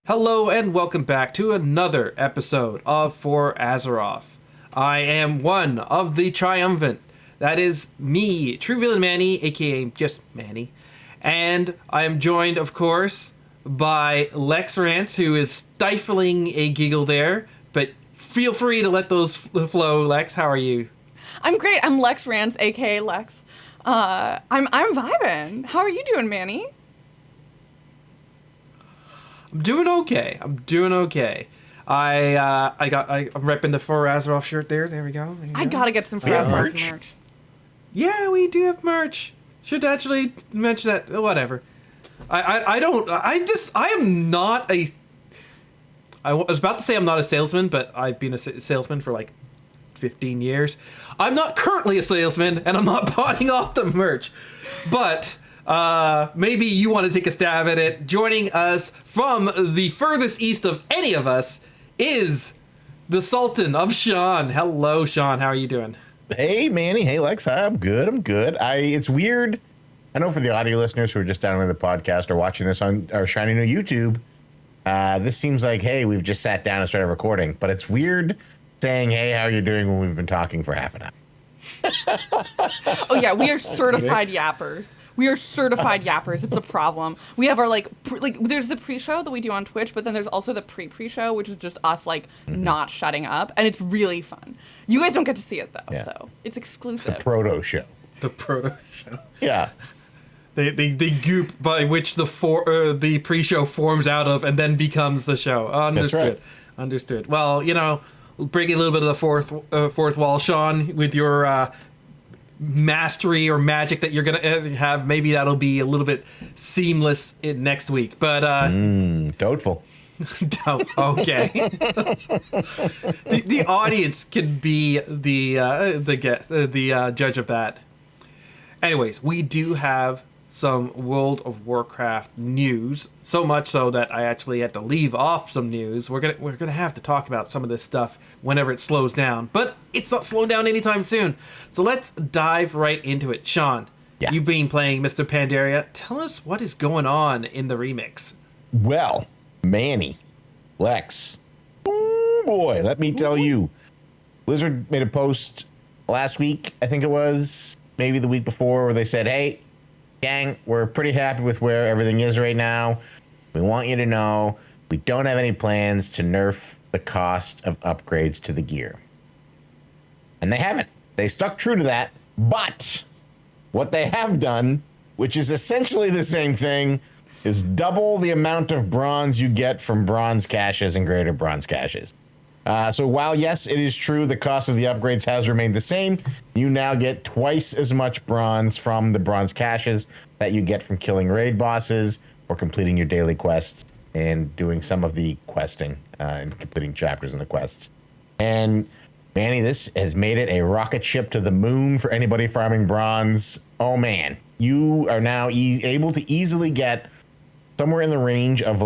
Hello and welcome back to another episode of For Azeroth. I am one of the triumphant. That is me, True Villain Manny, aka just Manny. And I am joined, of course, by Lex Rance, who is stifling a giggle there. But feel free to let those flow, Lex. How are you? I'm great. I'm Lex Rance, aka Lex. I'm vibing. How are you doing, Manny? I'm doing okay. I'm repping the For Azeroth shirt there. There we go. I gotta get some For Azeroth merch. Yeah, we do have merch. Should actually mention that. Whatever. I am not a. I was about to say I'm not a salesman, but I've been a salesman for like 15 years. I'm not currently a salesman, and I'm not buying off the merch. But maybe you want to take a stab at it. Joining us from the furthest east of any of us is the Sultan of Sean. Hello, Sean. How are you doing? Hey, Manny. Hey, Lex. I'm good. It's weird. I know for the audio listeners who are just downloading the podcast or watching this on our shiny new YouTube, this seems like, hey, we've just sat down and started recording. But it's weird saying, hey, how are you doing when we've been talking for half an hour? Oh, yeah. We are certified yappers. It's a problem. We have our, there's the pre-show that we do on Twitch, but then there's also the pre-show, which is just us, not shutting up. And it's really fun. You guys don't get to see it, though, so it's exclusive. The proto show. Yeah. The goop by which the pre-show forms out of and then becomes the show. Understood. That's right. Understood. Well, breaking a little bit of the fourth wall, Sean, with your mastery or magic that you're gonna have. Maybe that'll be a little bit seamless next week. But Doubtful. Okay. the audience can be the judge of that. Anyways, we do have some World of Warcraft news, so much so that I actually had to leave off some news. We're gonna have to talk about some of this stuff whenever it slows down, but it's not slowing down anytime soon. So let's dive right into it. Sean, You've been playing Mr. Pandaria. Tell us what is going on in the remix. Well, Manny, Lex, oh boy, let me tell you, Blizzard made a post last week, I think it was, maybe the week before, where they said, hey, gang, we're pretty happy with where everything is right now. We want you to know we don't have any plans to nerf the cost of upgrades to the gear. And they haven't. They stuck true to that. But what they have done, which is essentially the same thing, is double the amount of bronze you get from bronze caches and greater bronze caches. So while, yes, it is true the cost of the upgrades has remained the same, you now get twice as much bronze from the bronze caches that you get from killing raid bosses or completing your daily quests and doing some of the questing and completing chapters in the quests. And Manny, this has made it a rocket ship to the moon for anybody farming bronze. Oh man, you are now able to easily get somewhere in the range of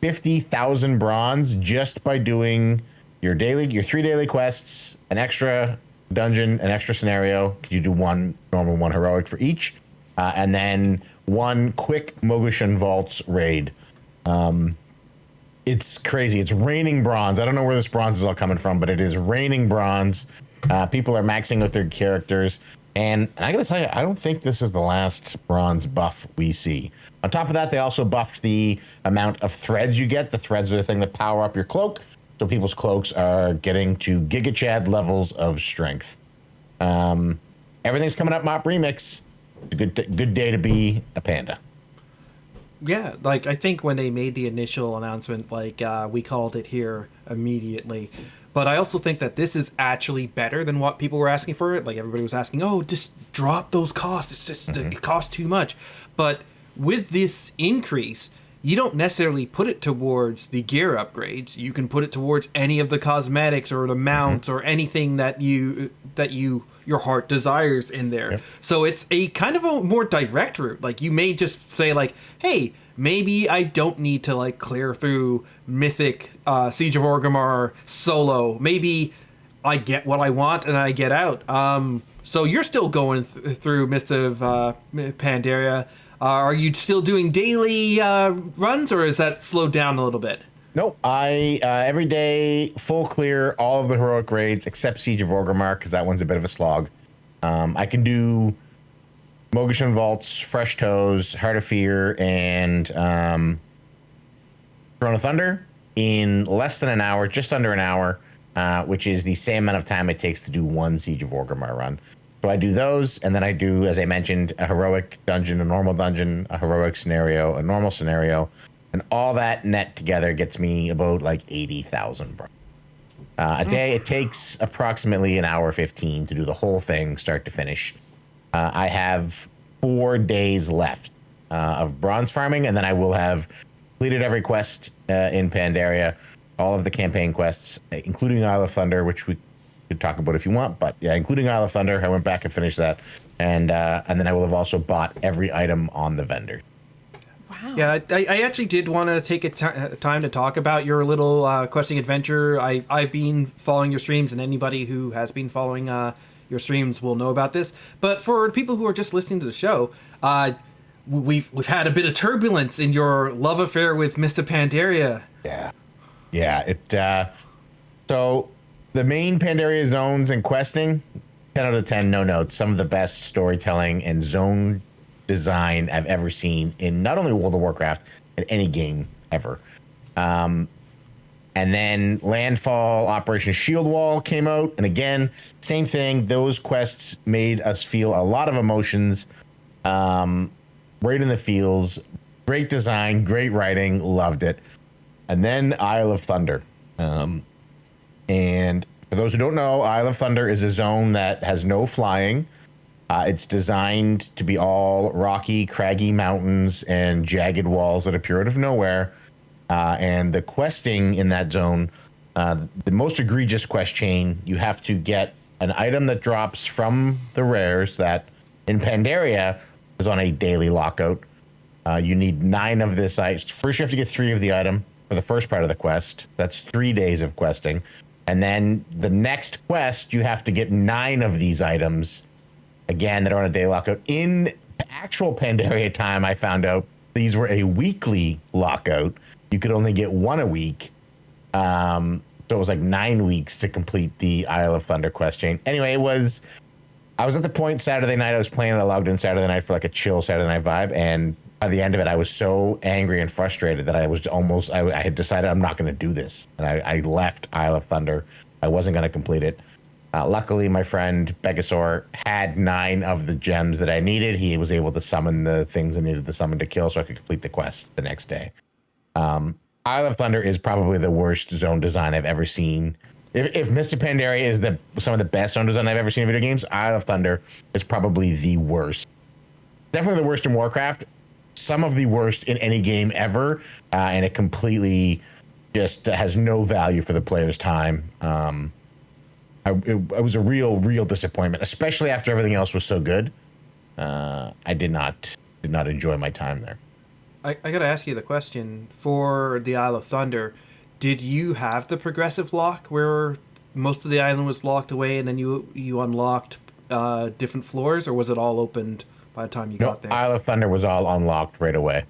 50,000 bronze just by doing your 3 daily quests, an extra dungeon, an extra scenario, because you do one normal, one heroic for each, and then one quick Mogushan Vaults raid. It's crazy. It's raining bronze. I don't know where this bronze is all coming from, but it is raining bronze. People are maxing out their characters. And I gotta tell you, I don't think this is the last bronze buff we see. On top of that, they also buffed the amount of threads you get. The threads are the thing that power up your cloak. So people's cloaks are getting to Giga Chad levels of strength. Everything's coming up Mop Remix. It's a good day to be a panda. Yeah, I think when they made the initial announcement, we called it here immediately. But I also think that this is actually better than what people were asking for it. Everybody was asking, oh, just drop those costs. It's just, it costs too much. But with this increase, you don't necessarily put it towards the gear upgrades. You can put it towards any of the cosmetics or the mounts or anything that your heart desires in there. Yep. So it's a kind of a more direct route. You may just say hey, maybe I don't need to clear through Mythic, Siege of Orgrimmar solo. Maybe I get what I want and I get out. So you're still going through Mist of Pandaria. Are you still doing daily runs, or is that slowed down a little bit? Nope. I every day full clear all of the heroic raids except Siege of Orgrimmar because that one's a bit of a slog. I can do Mogashan Vaults, Fresh Toes, Heart of Fear, and Throne of Thunder in less than an hour, just under an hour, which is the same amount of time it takes to do one Siege of Orgrimmar run. So I do those, and then I do, as I mentioned, a heroic dungeon, a normal dungeon, a heroic scenario, a normal scenario, and all that net together gets me about like 80,000 bro. A day. It takes approximately an hour 15 to do the whole thing, start to finish. I have 4 days left of bronze farming, and then I will have completed every quest in Pandaria, all of the campaign quests, including Isle of Thunder, which we could talk about if you want. But yeah, including Isle of Thunder, I went back and finished that, and then I will have also bought every item on the vendor. Wow. Yeah, I actually did want to take time to talk about your little questing adventure. I've been following your streams, and anybody who has been following your streams will know about this. But for people who are just listening to the show, we've had a bit of turbulence in your love affair with Mr. Pandaria. Yeah. So the main Pandaria zones and questing, 10 out of 10, no notes. Some of the best storytelling and zone design I've ever seen in not only World of Warcraft, in any game ever. And then Landfall, Operation Shield Wall came out, and again, same thing. Those quests made us feel a lot of emotions, right in the feels. Great design, great writing, loved it. And then Isle of Thunder. And for those who don't know, Isle of Thunder is a zone that has no flying. It's designed to be all rocky, craggy mountains and jagged walls that appear out of nowhere. And the questing in that zone, the most egregious quest chain, you have to get an item that drops from the rares that in Pandaria is on a daily lockout. You need 9 of this item. First, you have to get 3 of the item for the first part of the quest. That's 3 days of questing. And then the next quest, you have to get 9 of these items, again, that are on a day lockout. In actual Pandaria time, I found out these were a weekly lockout. You could only get 1 a week. So it was like 9 weeks to complete the Isle of Thunder quest chain. Anyway, I was at the point Saturday night, I was playing it. I logged in Saturday night for like a chill Saturday night vibe. And by the end of it, I was so angry and frustrated that I had decided I'm not going to do this. And I left Isle of Thunder. I wasn't going to complete it. Luckily, my friend Begasaur had 9 of the gems that I needed. He was able to summon the things I needed to summon to kill so I could complete the quest the next day. Isle of Thunder is probably the worst zone design I've ever seen. If Mr. Pandaria is some of the best zone design I've ever seen in video games, Isle of Thunder is probably the worst. Definitely the worst in Warcraft. Some of the worst in any game ever. And it completely just has no value for the player's time. It was a real disappointment, especially after everything else was so good. I did not enjoy my time there. I gotta ask you the question, for the Isle of Thunder, did you have the progressive lock where most of the island was locked away and then you unlocked different floors, or was it all opened by the time you got there? Isle of Thunder was all unlocked right away.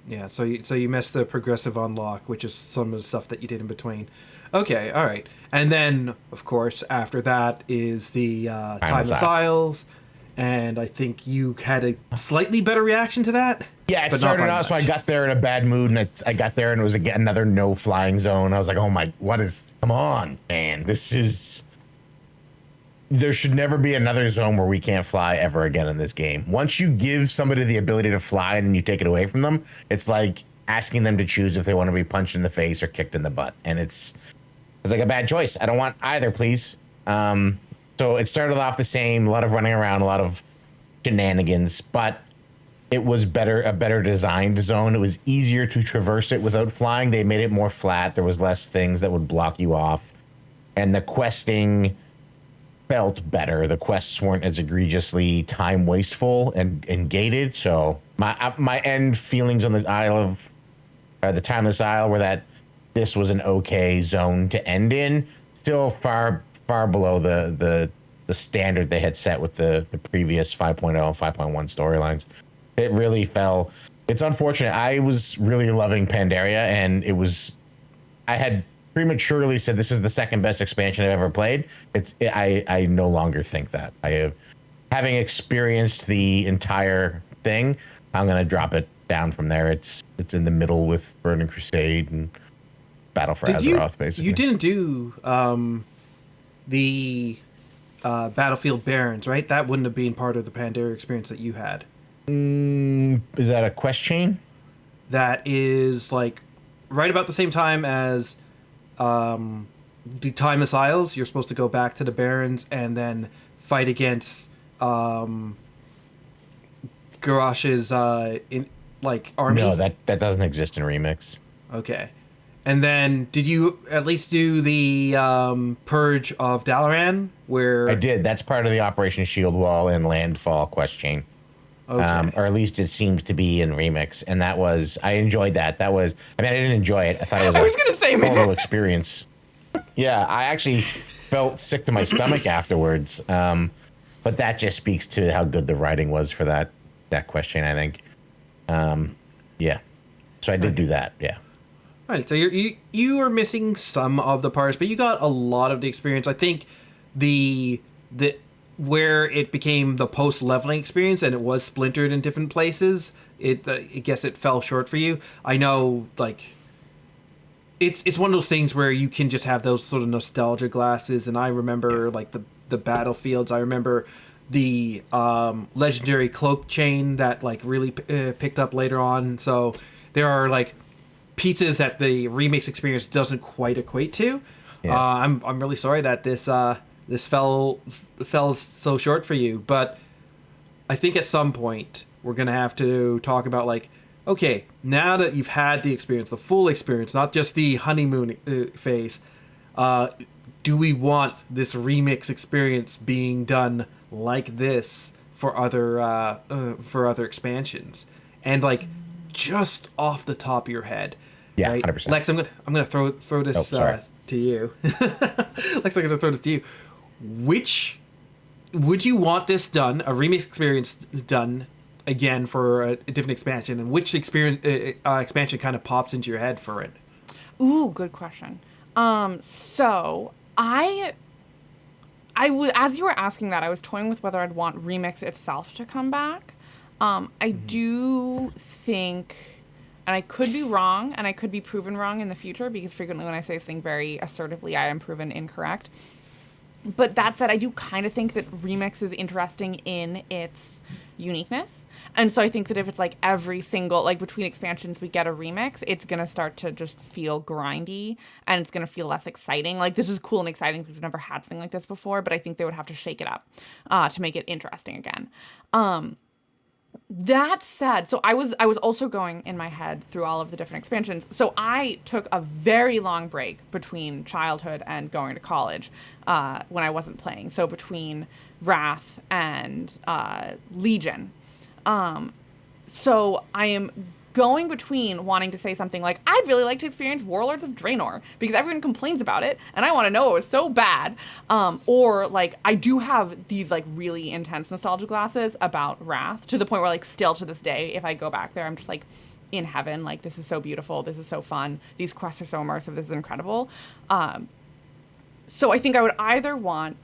Yeah, so you missed the progressive unlock, which is some of the stuff that you did in between. Okay, all right. And then, of course, after that is the Timeless Isles, and I think you had a slightly better reaction to that? Yeah, it started out, so I got there in a bad mood, and I got there, and it was again another no-flying zone. I was like, oh my, come on, man, there should never be another zone where we can't fly ever again in this game. Once you give somebody the ability to fly and then you take it away from them, it's like asking them to choose if they want to be punched in the face or kicked in the butt. And it's like a bad choice. I don't want either, please. So it started off the same, a lot of running around, a lot of shenanigans, but it was a better designed zone. It was easier to traverse it without flying. They made it more flat. There was less things that would block you off. And the questing felt better. The quests weren't as egregiously time wasteful and gated. So my end feelings on the the Timeless Isle were that this was an okay zone to end in. Still far below the standard they had set with the previous 5.0 and 5.1 storylines. It really fell. It's unfortunate. I was really loving Pandaria, and I had prematurely said this is the second best expansion I've ever played. I no longer think that. Having experienced the entire thing, I'm gonna drop it down from there. It's in the middle with Burning Crusade and Battle for Azeroth, basically. You didn't do the Battlefield Barons, right? That wouldn't have been part of the Pandaria experience that you had. Is that a quest chain? That is like right about the same time as the Timeless Isles. You're supposed to go back to the Barons and then fight against Garrosh's army. No, that doesn't exist in Remix. Okay. And then, did you at least do the Purge of Dalaran? Where I did. That's part of the Operation Shield Wall and Landfall quest chain. Okay. Or at least it seemed to be in Remix. And I enjoyed that. I didn't enjoy it. I thought it was a horrible experience. Yeah, I actually felt sick to my stomach afterwards. But that just speaks to how good the writing was for that quest chain, I think. Yeah. So I did do that, yeah. Right, so you were missing some of the parts, but you got a lot of the experience. I think the where it became the post leveling experience and it was splintered in different places. I guess it fell short for you. I know, like, it's one of those things where you can just have those sort of nostalgia glasses. And I remember like the battlefields. I remember the legendary cloak chain that like really picked up later on. So there are like pieces that the remix experience doesn't quite equate to. Yeah. I'm really sorry that this fell so short for you, but I think at some point we're gonna have to talk about like, okay, now that you've had the experience, the full experience, not just the honeymoon phase, do we want this remix experience being done like this for other expansions? And like, just off the top of your head. Yeah, right? 100%. Lex, I'm gonna throw this to you. Lex, I'm gonna throw this to you. Which would you want this done, a remix experience done again for a different expansion, and which expansion kind of pops into your head for it? Ooh, good question. So I as you were asking that, I was toying with whether I'd want remix itself to come back. I do think. And I could be wrong, and I could be proven wrong in the future, because frequently when I say something very assertively, I am proven incorrect. But that said, I do kind of think that Remix is interesting in its uniqueness. And so I think that if it's like every single, like between expansions we get a remix, it's going to start to just feel grindy, and it's going to feel less exciting. Like, this is cool and exciting because we've never had something like this before, but I think they would have to shake it up to make it interesting again. That said, so I was also going in my head through all of the different expansions. So I took a very long break between childhood and going to college when I wasn't playing. So between Wrath and Legion. So I am going between wanting to say something like, I'd really like to experience Warlords of Draenor because everyone complains about it and I want to know it was so bad. Or like, I do have these like really intense nostalgia glasses about Wrath, to the point where like still to this day, if I go back there, I'm just like in heaven. Like, this is so beautiful. This is so fun. These quests are so immersive. This is incredible. So I think I would either want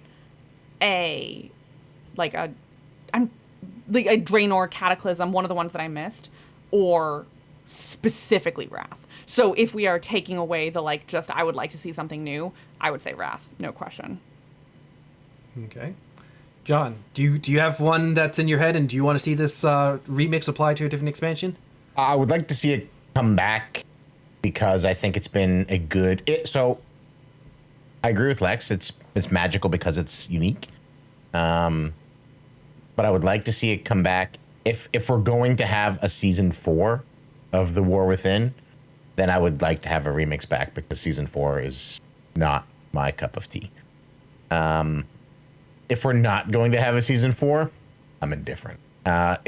a Draenor Cataclysm, one of the ones that I missed, or specifically Wrath. So if we are taking away the like, just I would like to see something new, I would say Wrath, no question. Okay. John, do you have one that's in your head, and do you want to see this remix apply to a different expansion? I would like to see it come back because I think it's been a good... So I agree with Lex. It's magical because it's unique. But I would like to see it come back. If we're going to have a season 4 of The War Within, then I would like to have a remix back, because season 4 is not my cup of tea. If we're not going to have a season 4, I'm indifferent. I'm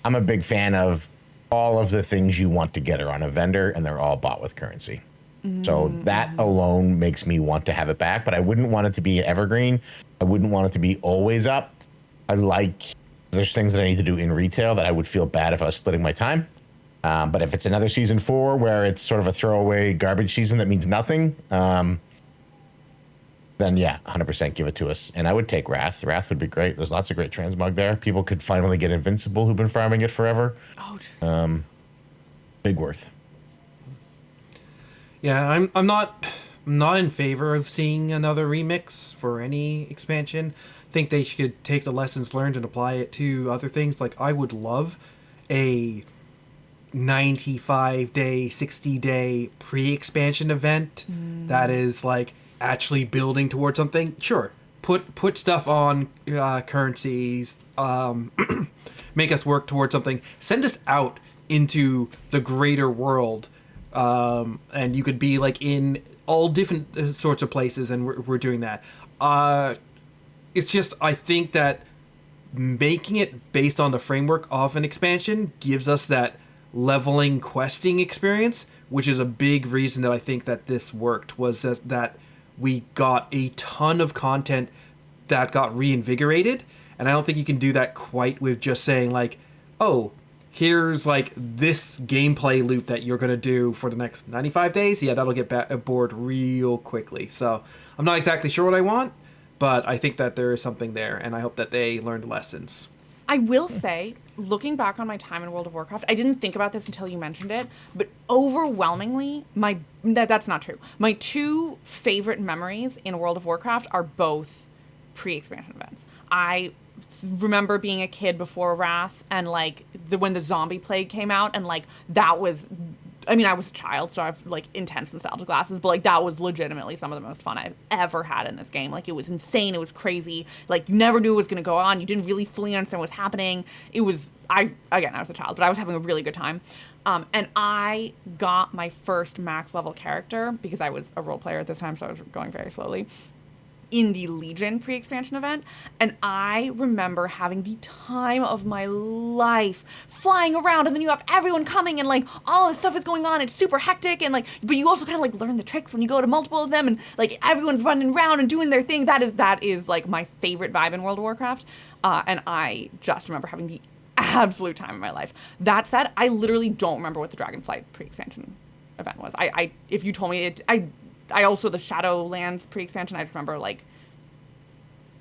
a big fan of all of the things you want to get are on a vendor, and they're all bought with currency. So that alone makes me want to have it back, but I wouldn't want it to be evergreen. I wouldn't want it to be always up. I like There's things that I need to do in retail that I would feel bad if I was splitting my time. But if it's another season 4 where it's sort of a throwaway garbage season that means nothing, then yeah, 100% give it to us. And I would take Wrath. Wrath would be great. There's lots of great transmog there. People could finally get Invincible who've been farming it forever. Oh. Big worth. Yeah, I'm not in favor of seeing another remix for any expansion. I think they should take the lessons learned and apply it to other things. Like, I would love a 95-day, 60-day pre-expansion event that is like actually building towards something. Sure, put stuff on currencies, make us work towards something. Send us out into the greater world, and you could be like in all different sorts of places, and we're doing that. It's just, I think that making it based on the framework of an expansion gives us that leveling questing experience, which is a big reason that I think that this worked, was that we got a ton of content that got reinvigorated, and I don't think you can do that quite with just saying like, oh, here's like this gameplay loop that you're going to do for the next 95 days. Yeah, that'll get bored real quickly. So I'm not exactly sure what I want, but I think that there is something there, and I hope that they learned lessons. I will say, looking back on my time in World of Warcraft, I didn't think about this until you mentioned it, but overwhelmingly, that's not true. My 2 favorite memories in World of Warcraft are both pre-expansion events. I remember being a kid before Wrath, and like when the zombie plague came out, and like that was, I mean, I was a child, so I have like intense nostalgia glasses, but like that was legitimately some of the most fun I've ever had in this game. Like, it was insane, it was crazy, like you never knew what was going to go on, you didn't really fully understand what was happening. It was, I was a child, but I was having a really good time. And I got my first max level character, because I was a role player at this time, so I was going very slowly, in the Legion pre-expansion event, and I remember having the time of my life flying around, and then you have everyone coming, and like all this stuff is going on, it's super hectic, and like, but you also kind of like learn the tricks when you go to multiple of them, and like everyone's running around and doing their thing. That is like my favorite vibe in World of Warcraft, and I just remember having the absolute time of my life. That said, I literally don't remember what the Dragonflight pre-expansion event was. I if you told me it, I also, the Shadowlands pre-expansion, I just remember, like,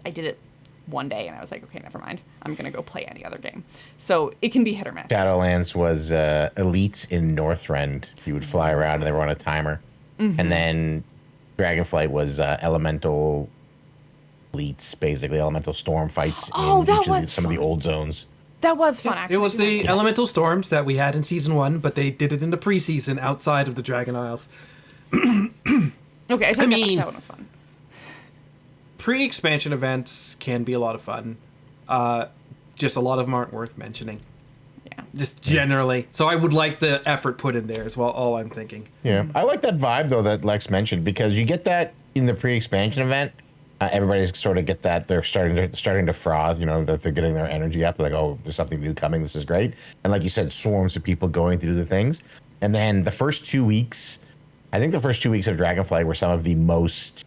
I did it one day, and I was like, okay, never mind. I'm going to go play any other game. So it can be hit or miss. Shadowlands was elites in Northrend. You would fly around, and they were on a timer. Mm-hmm. And then Dragonflight was elemental elites, basically, elemental storm fights in some of the old zones. That was fun, actually. It was the elemental storms that we had in Season 1, but they did it in the preseason outside of the Dragon Isles. Okay, I mean, that one was fun. Pre-expansion events can be a lot of fun. Just a lot of them aren't worth mentioning. Yeah. Just generally. So I would like the effort put in there as well, all I'm thinking. Yeah. I like that vibe, though, that Lex mentioned, because you get that in the pre-expansion event. Everybody's sort of get that. They're starting to froth, that they're getting their energy up. They're like, oh, there's something new coming. This is great. And like you said, swarms of people going to do the things. And then the first 2 weeks, I think the first 2 weeks of Dragonflight were some of the most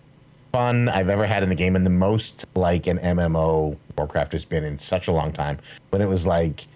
fun I've ever had in the game, and the most like an MMO Warcraft has been in such a long time. When it was like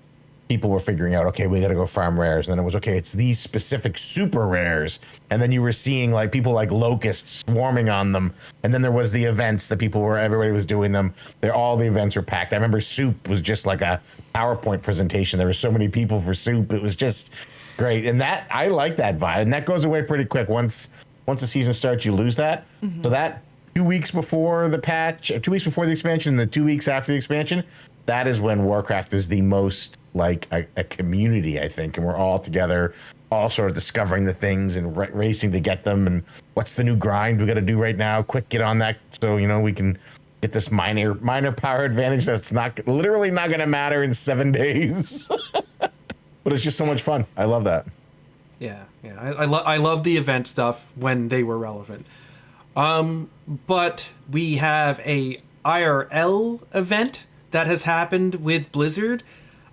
people were figuring out, okay, we got to go farm rares, and then it was, okay, it's these specific super rares, and then you were seeing like people like locusts swarming on them, and then there was the events that everybody was doing them. All the events were packed. I remember Soup was just like a PowerPoint presentation. There were so many people for Soup. It was just great, and that I like that vibe, and that goes away pretty quick. Once the season starts, you lose that. Mm-hmm. So that 2 weeks before the patch, 2 weeks before the expansion, and the 2 weeks after the expansion, that is when Warcraft is the most like a community, I think, and we're all together, all sort of discovering the things and racing to get them. And what's the new grind we got to do right now? Quick, get on that, so we can get this minor power advantage that's literally not going to matter in 7 days. But it's just so much fun. I love that. Yeah. I love the event stuff when they were relevant. But we have a IRL event that has happened with Blizzard.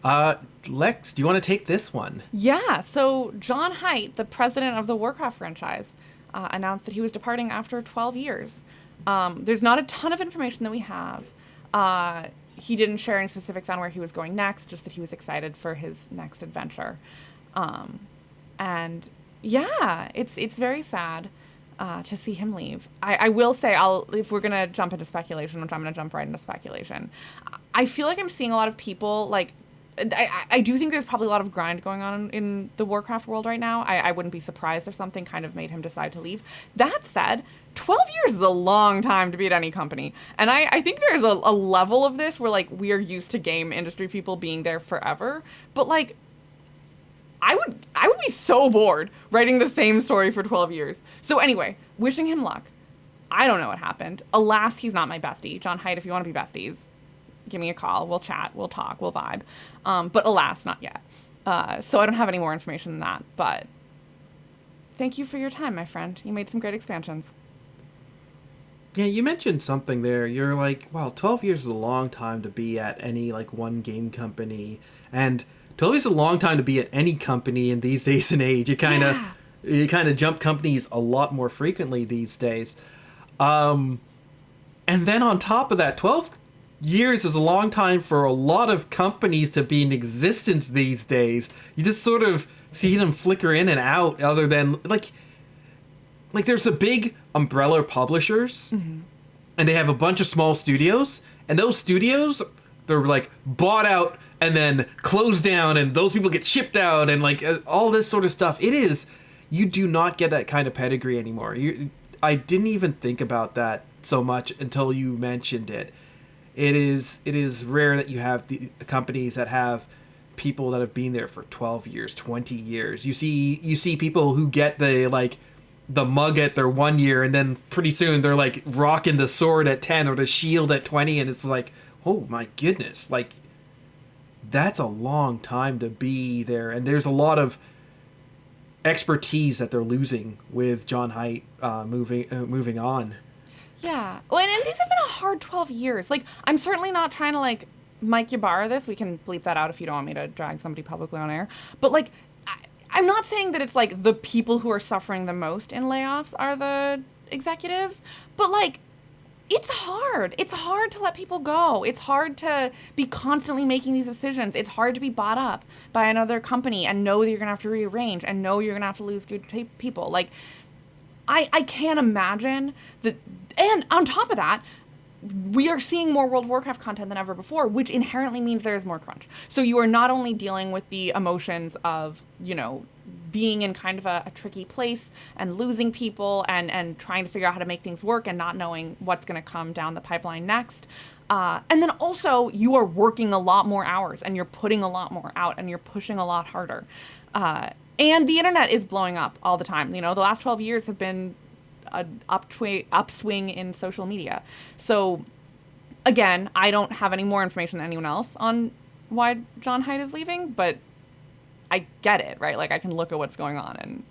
Lex, do you want to take this one? Yeah. So John Haidt, the president of the Warcraft franchise, announced that he was departing after 12 years. There's not a ton of information that we have. he didn't share any specifics on where he was going next, just that he was excited for his next adventure. And yeah, it's very sad to see him leave. I will say, if we're going to jump into speculation, which I'm going to jump right into speculation, I feel like I'm seeing a lot of people, like, I do think there's probably a lot of grind going on in the Warcraft world right now. I wouldn't be surprised if something kind of made him decide to leave. That said, 12 years is a long time to be at any company. And I think there's a level of this where, like, we are used to game industry people being there forever. But, like, I would be so bored writing the same story for 12 years. So anyway, wishing him luck. I don't know what happened. Alas, he's not my bestie. John Haidt, if you want to be besties, give me a call. We'll chat. We'll talk. We'll vibe. But alas, not yet. So I don't have any more information than that. But thank you for your time, my friend. You made some great expansions. Yeah, you mentioned something there. You're like, wow, 12 years is a long time to be at any, like, one game company. And 12 years is a long time to be at any company in these days and age. You kind of jump companies a lot more frequently these days. And then on top of that, 12 years is a long time for a lot of companies to be in existence these days. You just sort of see them flicker in and out, other than, like there's a big umbrella publishers, and they have a bunch of small studios, and those studios, they're, like, bought out and then closed down, and those people get shipped out, and, like, all this sort of stuff. You do not get that kind of pedigree anymore. I didn't even think about that so much until you mentioned it. It is rare that you have the companies that have people that have been there for 12 years, 20 years. You see people who get the mug at their 1 year, and then pretty soon they're, like, rocking the sword at 10 or the shield at 20, and it's like, oh my goodness, like, that's a long time to be there. And there's a lot of expertise that they're losing with John Haidt moving on. Yeah. Well, and these have been a hard 12 years. Like, I'm certainly not trying to, like, Mike Ybarra this. We can bleep that out if you don't want me to drag somebody publicly on air. But, like, I'm not saying that it's, like, the people who are suffering the most in layoffs are the executives. But, like, it's hard. It's hard to let people go. It's hard to be constantly making these decisions. It's hard to be bought up by another company and know that you're going to have to rearrange and know you're going to have to lose good people. Like, I can't imagine that. And on top of that, we are seeing more World of Warcraft content than ever before, which inherently means there is more crunch. So you are not only dealing with the emotions of, you know, being in kind of a tricky place and losing people and trying to figure out how to make things work and not knowing what's going to come down the pipeline next. And then also you are working a lot more hours and you're putting a lot more out and you're pushing a lot harder. And the internet is blowing up all the time. You know, the last 12 years have been an upswing in social media. So again, I don't have any more information than anyone else on why John Haidt is leaving, but I get it, right? Like, I can look at what's going on and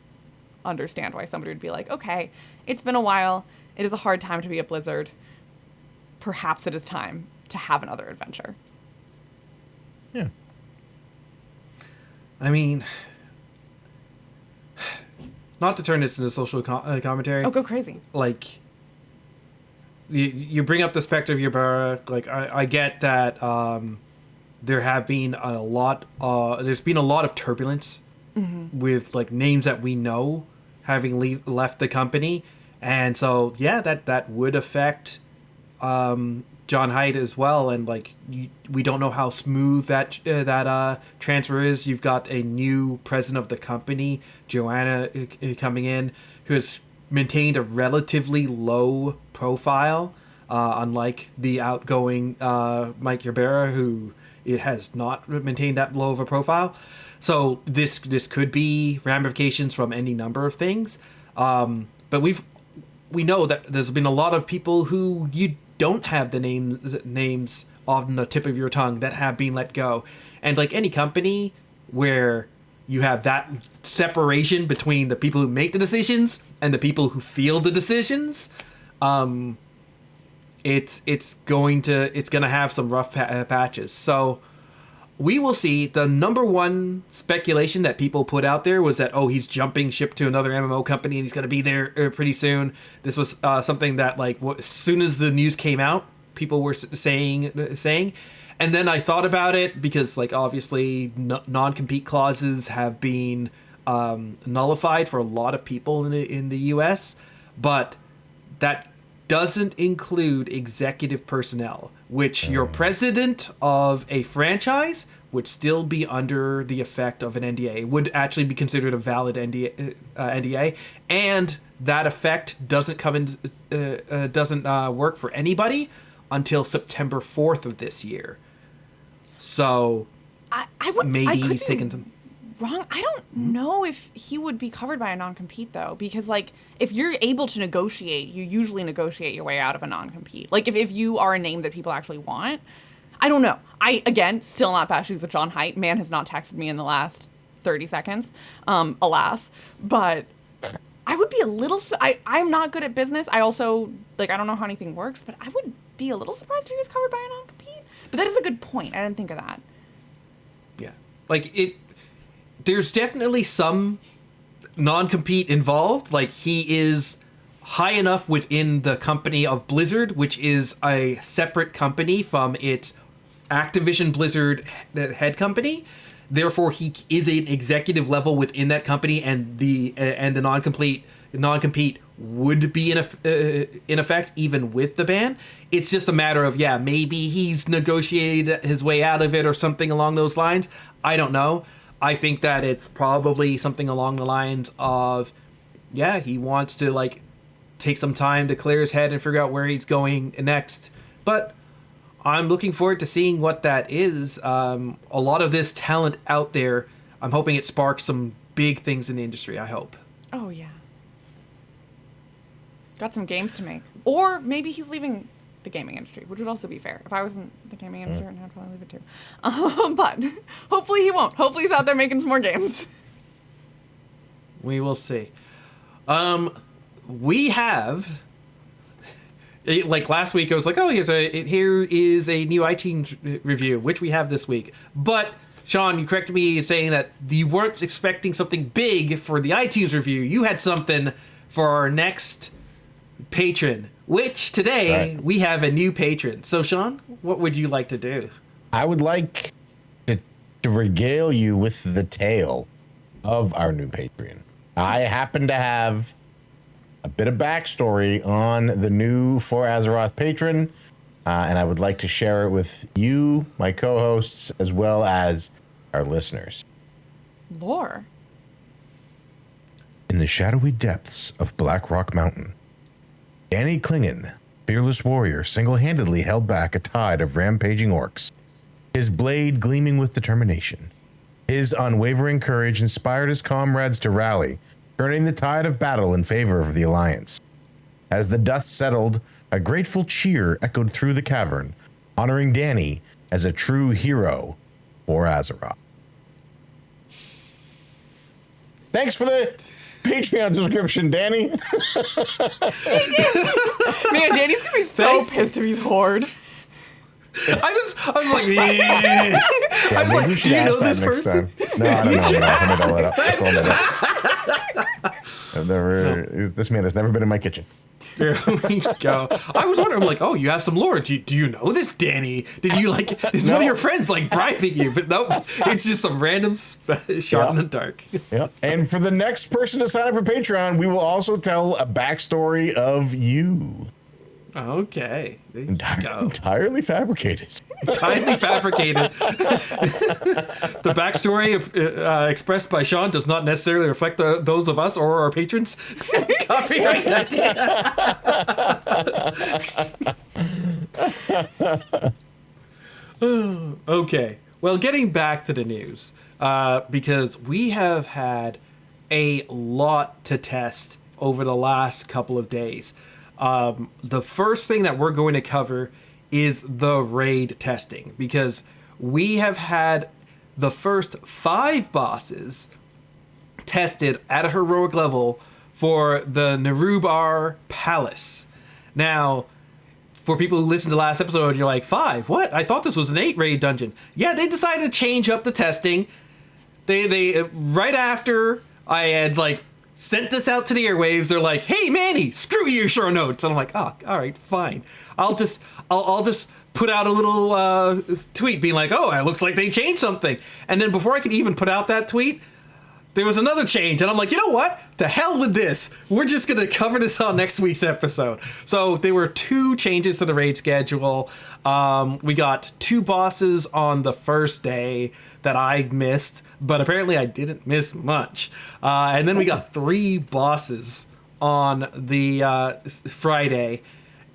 understand why somebody would be like, okay, it's been a while. It is a hard time to be at Blizzard. Perhaps it is time to have another adventure. Yeah. I mean, not to turn this into social commentary. Oh, go crazy. Like, you bring up the specter of Ybarra. Like, I get that there have been a lot. There's been a lot of turbulence with, like, names that we know having left the company, and so yeah, that would affect John Haidt as well. And, like, we don't know how smooth that transfer is. You've got a new president of the company, Joanna, coming in, who has maintained a relatively low profile, unlike the outgoing Mike Ybarra, who it has not maintained that low of a profile. So this could be ramifications from any number of things. But we know that there's been a lot of people who you don't have the names on the tip of your tongue that have been let go. And, like, any company where you have that separation between the people who make the decisions and the people who feel the decisions, it's going to have some rough patches. So we will see. The number one speculation that people put out there was that, oh, he's jumping ship to another MMO company and he's going to be there pretty soon. This was something that, like, as soon as the news came out, people were saying. And then I thought about it because, like, obviously non-compete clauses have been nullified for a lot of people in the U.S., but that doesn't include executive personnel, which your president of a franchise would still be under the effect of an NDA, would actually be considered a valid NDA, and that effect doesn't work for anybody until September 4th of this year. So maybe he's taken some. Wrong. I don't know if he would be covered by a non-compete though, because like if you're able to negotiate, you usually negotiate your way out of a non-compete. Like if you are a name that people actually want, I don't know. I again still not bad shoes with John Haidt. Man has not texted me in the last 30 seconds, alas. But I would be a little. I'm not good at business. I also like I don't know how anything works, but I would be a little surprised if he was covered by a non-compete. But that is a good point. I didn't think of that. Yeah, like it. There's definitely some non-compete involved. Like he is high enough within the company of Blizzard, which is a separate company from its Activision Blizzard head company. Therefore, he is an executive level within that company, and the non-compete would be in effect even with the ban. It's just a matter of maybe he's negotiated his way out of it or something along those lines. I don't know. I think that it's probably something along the lines of, he wants to like take some time to clear his head and figure out where he's going next. But I'm looking forward to seeing what that is. A lot of this talent out there, I'm hoping it sparks some big things in the industry, I hope. Oh, yeah. Got some games to make. Or maybe he's leaving the gaming industry, which would also be fair. If I was in the gaming industry, I'd probably leave it too. But hopefully he won't. Hopefully he's out there making some more games. We will see. We have, like last week, I was like, here is a new iTunes review, which we have this week. But Sean, you corrected me in saying that you weren't expecting something big for the iTunes review. You had something for our next patron, which today we have a new patron. So, Sean, what would you like to do? I would like to regale you with the tale of our new Patreon. I happen to have a bit of backstory on the new For Azeroth patron, and I would like to share it with you, my co-hosts, as well as our listeners. Lore. In the shadowy depths of Black Rock Mountain, Danny Klingon, fearless warrior, single-handedly held back a tide of rampaging orcs, his blade gleaming with determination. His unwavering courage inspired his comrades to rally, turning the tide of battle in favor of the Alliance. As the dust settled, a grateful cheer echoed through the cavern, honoring Danny as a true hero for Azeroth. Thanks for the Patreon subscription, Danny. Man, Danny's gonna be so pissed if he's Horde. I was like, I was like, do you know this person? No, I don't know. This man has never been in my kitchen. There we go. I was wondering, like, oh, you have some lore. Do you know this, Danny? Did you like? Is one of your friends like bribing you? But nope, it's just some random shot in the dark. Yep. And for the next person to sign up for Patreon, we will also tell a backstory of you. Okay. There you go. Entirely fabricated. Entirely fabricated. The backstory expressed by Sean does not necessarily reflect those of us or our patrons. Copyright Okay. Well, getting back to the news, because we have had a lot to test over the last couple of days. The first thing that we're going to cover is the raid testing, because we have had the first 5 bosses tested at a heroic level for the Nerubar Palace. Now, for people who listened to last episode, you're like, 5? What? I thought this was an 8 raid dungeon. Yeah, they decided to change up the testing. They right after I had like sent this out to the airwaves. They're like, "Hey, Manny, screw your show notes," and I'm like, "Oh, all right, fine. I'll just put out a little tweet being like, oh, it looks like they changed something." And then before I could even put out that tweet, there was another change, and I'm like, you know what? To hell with this. We're just going to cover this on next week's episode. So there were 2 changes to the raid schedule. We got 2 bosses on the first day that I missed, but apparently I didn't miss much. And then we got 3 bosses on the Friday.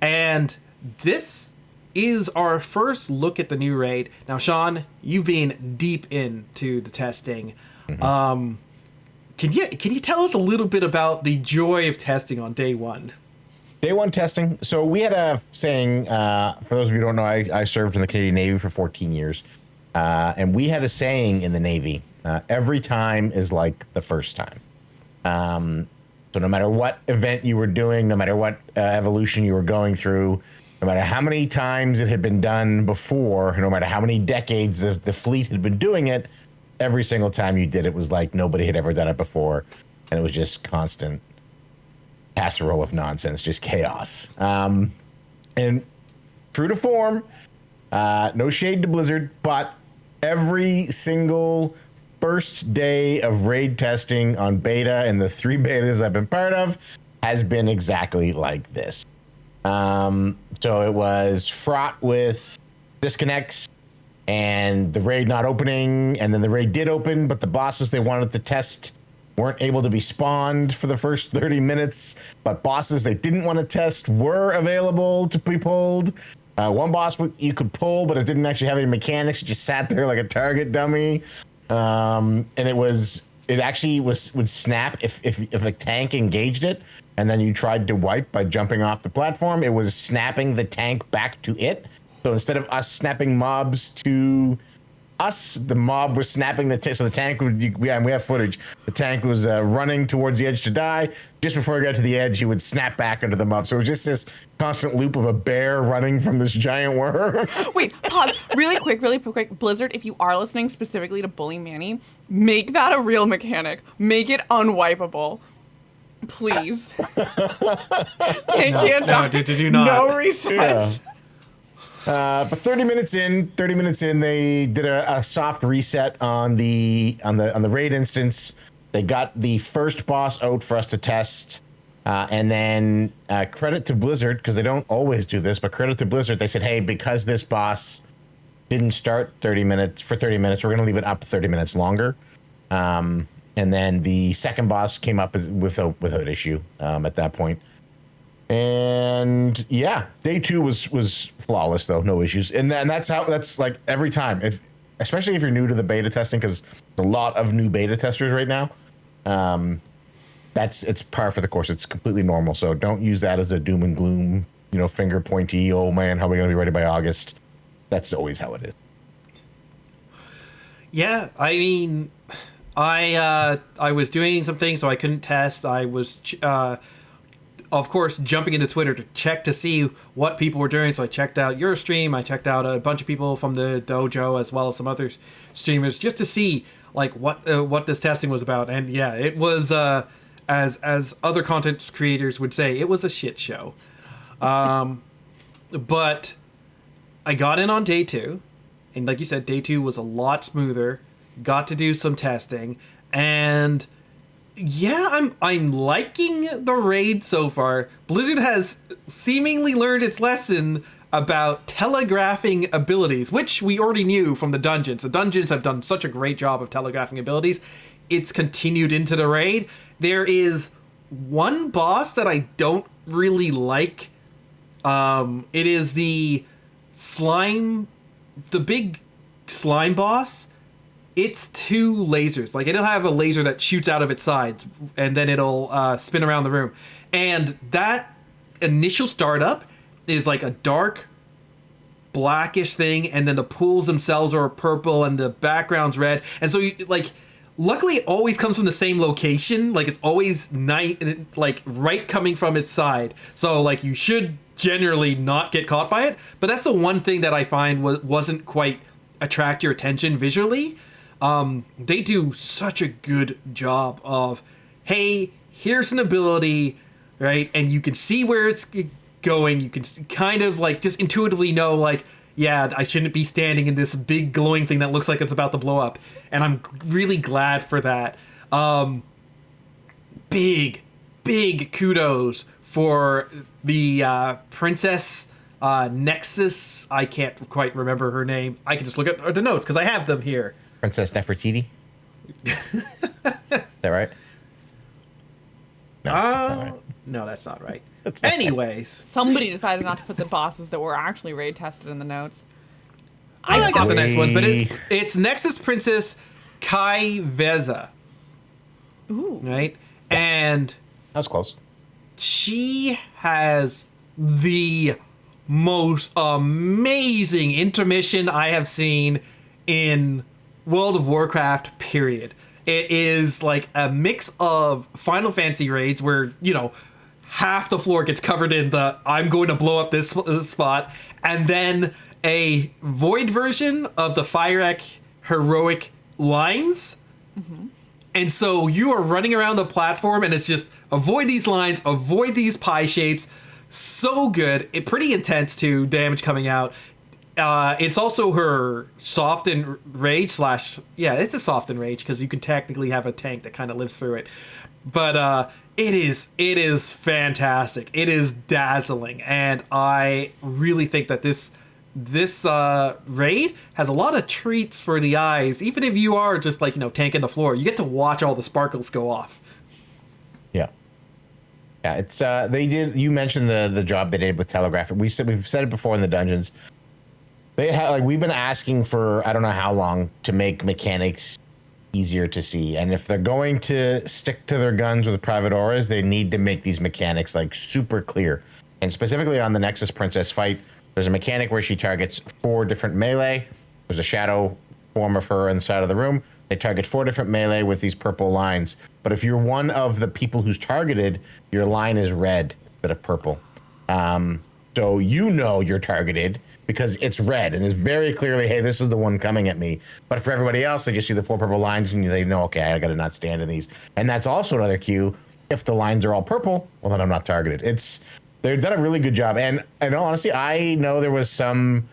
And this is our first look at the new raid. Now, Sean, you've been deep into the testing. Mm-hmm. Can you tell us a little bit about the joy of testing on day 1? Day 1 testing. So we had a saying, for those of you who don't know, I served in the Canadian Navy for 14 years. And we had a saying in the Navy, every time is like the first time. So no matter what event you were doing, no matter what evolution you were going through, no matter how many times it had been done before, no matter how many decades the fleet had been doing it, every single time you did it was like nobody had ever done it before. And it was just constant casserole of nonsense, just chaos. And true to form, no shade to Blizzard, but every single first day of raid testing on beta and the 3 betas I've been part of has been exactly like this. So it was fraught with disconnects and the raid not opening, and then the raid did open, but the bosses they wanted to test weren't able to be spawned for the first 30 minutes, but bosses they didn't want to test were available to be pulled. One boss you could pull, but it didn't actually have any mechanics. It just sat there like a target dummy. And it actually would snap if a tank engaged it, and then you tried to wipe by jumping off the platform. It was snapping the tank back to it. So instead of us snapping mobs to us, the mob was snapping so the tank would, we have footage. The tank was running towards the edge to die. Just before it got to the edge, he would snap back into the mob. So it was just this constant loop of a bear running from this giant worm. Wait, pause. Really quick. Blizzard, if you are listening specifically to Bully Manny, make that a real mechanic. Make it unwipeable. Please. Do not. No reset. Yeah. But 30 minutes in, they did a soft reset on the raid instance. They got the first boss out for us to test, and then credit to Blizzard, because they don't always do this, but credit to Blizzard. They said, hey, because this boss didn't start 30 minutes, we're going to leave it up 30 minutes longer. And then the second boss came up without issue at that point. And yeah, day 2 was flawless though, no issues. And that's like every time, especially if you're new to the beta testing, because a lot of new beta testers right now. It's par for the course. It's completely normal. So don't use that as a doom and gloom, finger pointy. Oh man, how are we going to be ready by August? That's always how it is. Yeah, I mean, I was doing some things, so I couldn't test. I was, of course, jumping into Twitter to check to see what people were doing. So I checked out your stream. I checked out a bunch of people from the dojo, as well as some other streamers, just to see like what this testing was about. And yeah, it was as other content creators would say, it was a shit show. But I got in on day 2, and like you said, day 2 was a lot smoother. Got to do some testing, and yeah, I'm liking the raid so far. Blizzard has seemingly learned its lesson about telegraphing abilities, which we already knew from the dungeons. The dungeons have done such a great job of telegraphing abilities. It's continued into the raid. There is one boss that I don't really like. It is the big slime boss. It's 2 lasers. Like, it'll have a laser that shoots out of its sides, and then it'll spin around the room. And that initial startup is like a dark blackish thing, and then the pools themselves are purple and the background's red. And so, luckily it always comes from the same location. Like, it's always night, like, right coming from its side. So, like, you should generally not get caught by it. But that's the one thing that I find wasn't quite attract your attention visually. They do such a good job of, hey, here's an ability, right? And you can see where it's going. You can kind of like just intuitively know, like, yeah, I shouldn't be standing in this big glowing thing that looks like it's about to blow up. And I'm really glad for that. Big kudos for the Princess Nexus. I can't quite remember her name. I can just look at the notes because I have them here. Princess Nefertiti. Is that right? No, that's not right. No, that's not right. That's not Anyways. Somebody decided not to put the bosses that were actually raid tested in the notes. I got the next one, but it's Nexus Princess Kai Veza. Ooh. Right? And that was close. She has the most amazing intermission I have seen in World of Warcraft, period. It is like a mix of Final Fantasy raids where, you know, half the floor gets covered in the I'm going to blow up this spot, and then a void version of the Fire-Ek heroic lines. Mm-hmm. And so you are running around the platform and it's just avoid these lines, avoid these pie shapes. So good. Pretty intense too, damage coming out. It's also her soften rage / it's a soften rage because you can technically have a tank that kind of lives through it. But it is fantastic. It is dazzling, and I really think that this raid has a lot of treats for the eyes. Even if you are just like, you know, tanking the floor, you get to watch all the sparkles go off. Yeah. Yeah, it's they did. You mentioned the job they did with Telegraphing. We've said it before in the dungeons. They have, like, we've been asking for I don't know how long to make mechanics easier to see, and if they're going to stick to their guns with private auras, they need to make these mechanics like super clear. And specifically on the Nexus Princess fight, there's a mechanic where she targets 4 different melee. There's a shadow form of her inside of the room. They target 4 different melee with these purple lines. But if you're one of the people who's targeted, your line is red instead of purple. So you know you're targeted because it's red and it's very clearly, hey, this is the one coming at me. But for everybody else, they just see the 4 purple lines and they know, okay, I got to not stand in these. And that's also another cue. If the lines are all purple, well, then I'm not targeted. They've done a really good job. And in all honesty, I know there was some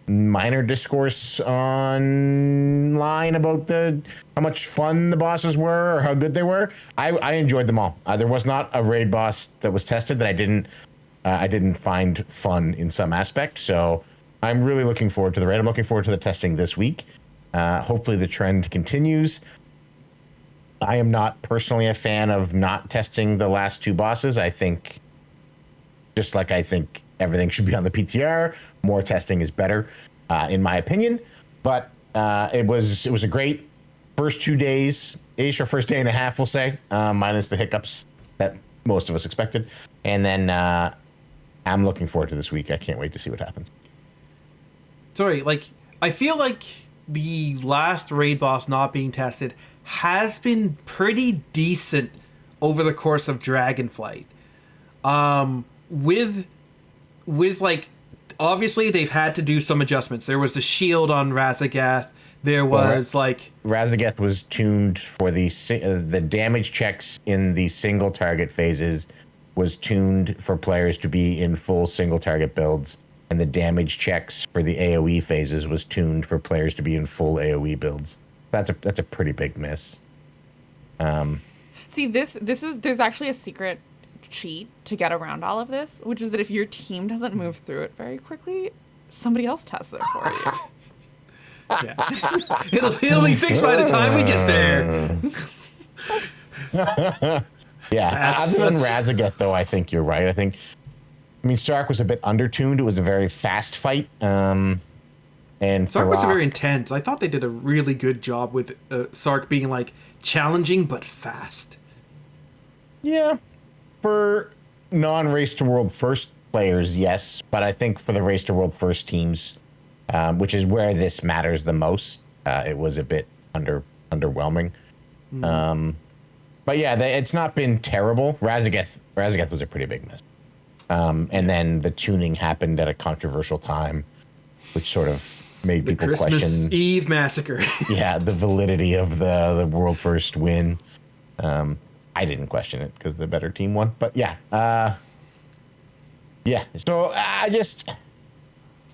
minor discourse online about how much fun the bosses were or how good they were. I enjoyed them all. There was not a raid boss that was tested that I didn't find fun in some aspect. So I'm really looking forward to the raid. I'm looking forward to the testing this week. Hopefully the trend continues. I am not personally a fan of not testing the last 2 bosses. I think, just like I think everything should be on the PTR, more testing is better, in my opinion. But it was a great first 2 days, ish, or first day and a half, we'll say, minus the hiccups that most of us expected. And then I'm looking forward to this week. I can't wait to see what happens. Sorry, like, I feel like the last raid boss not being tested has been pretty decent over the course of Dragonflight. With like, obviously they've had to do some adjustments. There was the shield on Razageth. There was Razageth was tuned for the damage checks in the single target phases was tuned for players to be in full single target builds, and the damage checks for the AoE phases was tuned for players to be in full AoE builds. That's a pretty big miss. See, there's actually a secret cheat to get around all of this, which is that if your team doesn't move through it very quickly, somebody else tests it for you. Yeah. it'll be fixed by the time we get there. Yeah, other than Razageth, though, I think you're right. Stark was a bit undertuned. It was a very fast fight. And Sark was very intense. I thought they did a really good job with Sark being like challenging but fast. Yeah, for non-race to world first players, yes, but I think for the race to world first teams, which is where this matters the most, it was a bit underwhelming. But yeah, it's not been terrible. Razageth was a pretty big miss. And then the tuning happened at a controversial time, which sort of made people question Christmas Eve massacre. Yeah, the validity of the world first win. I didn't question it because the better team won. But yeah. Yeah. So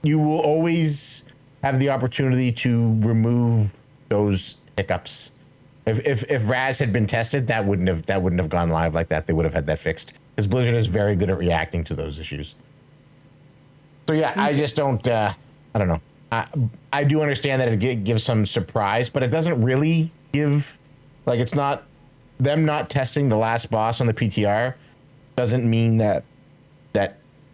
you will always have the opportunity to remove those hiccups. If Raz had been tested, that wouldn't have gone live like that. They would have had that fixed because Blizzard is very good at reacting to those issues. So yeah, I just don't. I don't know. I do understand that it gives some surprise, but it doesn't really give. Like, it's not them not testing the last boss on the PTR doesn't mean that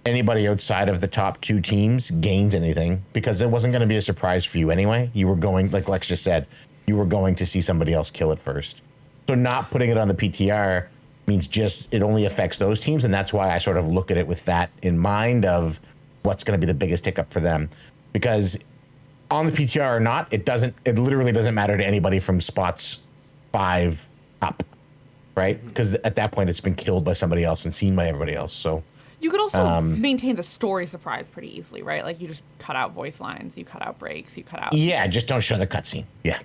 anybody outside of the top 2 teams gains anything, because it wasn't going to be a surprise for you anyway. You were going, like Lex just said, you were going to see somebody else kill it first. So not putting it on the PTR means just it only affects those teams, and that's why I sort of look at it with that in mind of what's going to be the biggest hiccup for them. Because on the PTR or not, it literally doesn't matter to anybody from spots 5 up, right? Because at that point, it's been killed by somebody else and seen by everybody else. So you could also maintain the story surprise pretty easily, right? Like, you just cut out voice lines, you cut out breaks, you cut out... Yeah, just don't show the cutscene. Yeah.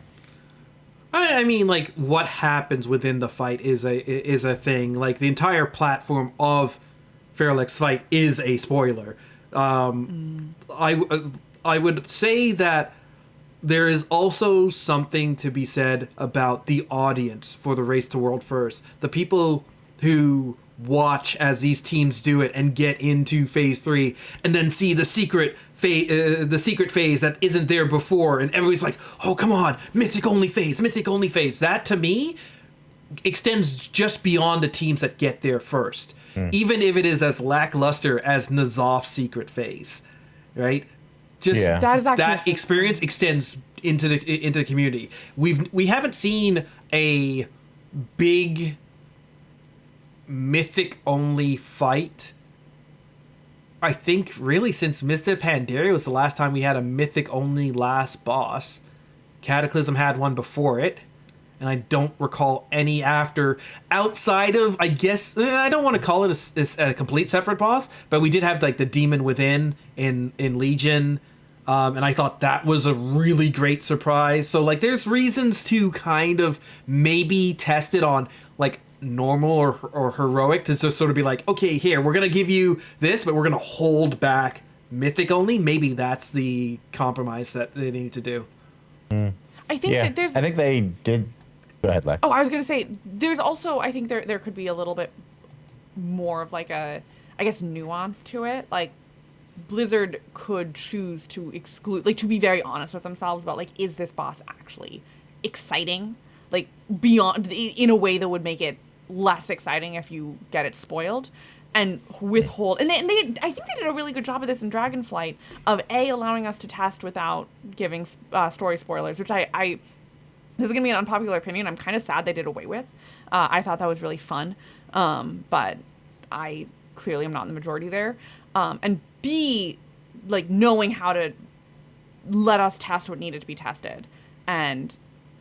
I mean, like, what happens within the fight is a thing. Like, the entire platform of Fairlex's fight is a spoiler. I would say that there is also something to be said about the audience for the Race to World First. The people who watch as these teams do it and get into phase 3 and then see the secret phase that isn't there before, and everybody's like, oh, come on, mythic-only phase. That, to me, extends just beyond the teams that get there first. Even if it is as lackluster as N'Zoth's secret phase, right? Just that experience extends into the community. We haven't seen a big mythic-only fight, I think, really since Mr. Pandaria was the last time we had a mythic-only last boss. Cataclysm had one before it, and I don't recall any after, outside of, I guess, I don't want to call it a complete separate boss, but we did have, like, the Demon Within in Legion, and I thought that was a really great surprise. So, like, there's reasons to kind of maybe test it on, like, normal or heroic, to just sort of be like, okay, here, we're going to give you this, but we're going to hold back mythic only. Maybe that's the compromise that they need to do. I think that there's... I think they did... Go ahead, Lex. Oh, I was going to say, there's also, I think there could be a little bit more of, like, a, I guess, nuance to it. Like, Blizzard could choose to exclude, like, to be very honest with themselves about, like, is this boss actually exciting? Like, beyond, in a way that would make it less exciting if you get it spoiled, and withhold. And they I think they did a really good job of this in Dragonflight, of allowing us to test without giving story spoilers, which I this is gonna be an unpopular opinion, I'm kind of sad they did away with. I thought that was really fun, but I clearly am not in the majority there. And B, like, knowing how to let us test what needed to be tested, and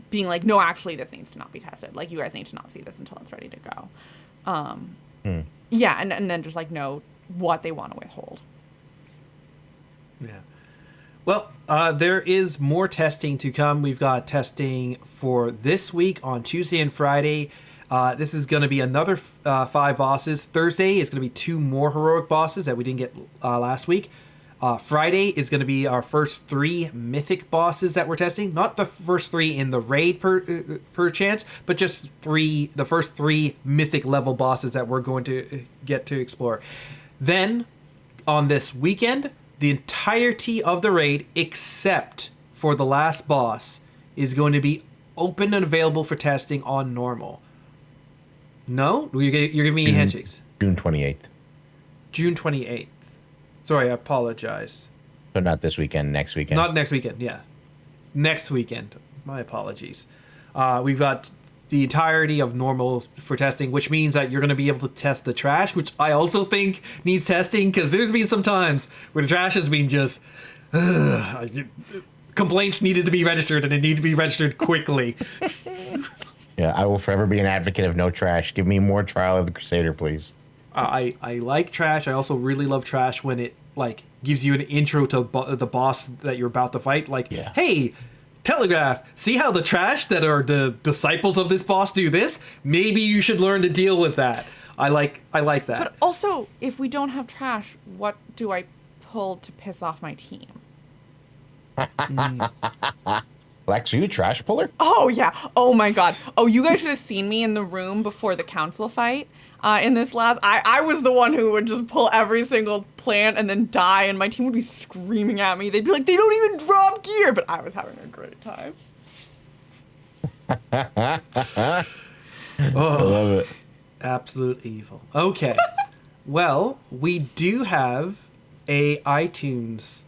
being like, no, actually, this needs to not be tested. Like, you guys need to not see this until it's ready to go. Yeah, and then just, like, know what they want to withhold. Yeah. Well, there is more testing to come. We've got testing for this week on Tuesday and Friday. This is going to be another 5 bosses. Thursday is going to be 2 more heroic bosses that we didn't get last week. Friday is going to be our first 3 mythic bosses that we're testing. Not the first 3 in the raid per chance, but just the first 3 mythic level bosses that we're going to get to explore. Then, on this weekend, the entirety of the raid, except for the last boss, is going to be open and available for testing on normal. No? You're giving me handshakes. June 28th. June 28th. Sorry, I apologize. So not this weekend, next weekend. Not next weekend, yeah. Next weekend. My apologies. We've got the entirety of normal for testing, which means that you're going to be able to test the trash, which I also think needs testing, because there's been some times where the trash has been just... complaints needed to be registered, and they need to be registered quickly. Yeah, I will forever be an advocate of no trash. Give me more Trial of the Crusader, please. I like trash. I also really love trash when it, like, gives you an intro to the boss that you're about to fight. Like, hey, Telegraph, see how the trash that are the disciples of this boss do this? Maybe you should learn to deal with that. I like that. But also, if we don't have trash, what do I pull to piss off my team? Lex, are you a trash puller? Oh, yeah. Oh, my God. Oh, you guys should have seen me in the room before the council fight. In this lab, I was the one who would just pull every single plant and then die, and my team would be screaming at me. They'd be like, they don't even drop gear, but I was having a great time. I love it. Absolute evil. Okay. Well, we do have a iTunes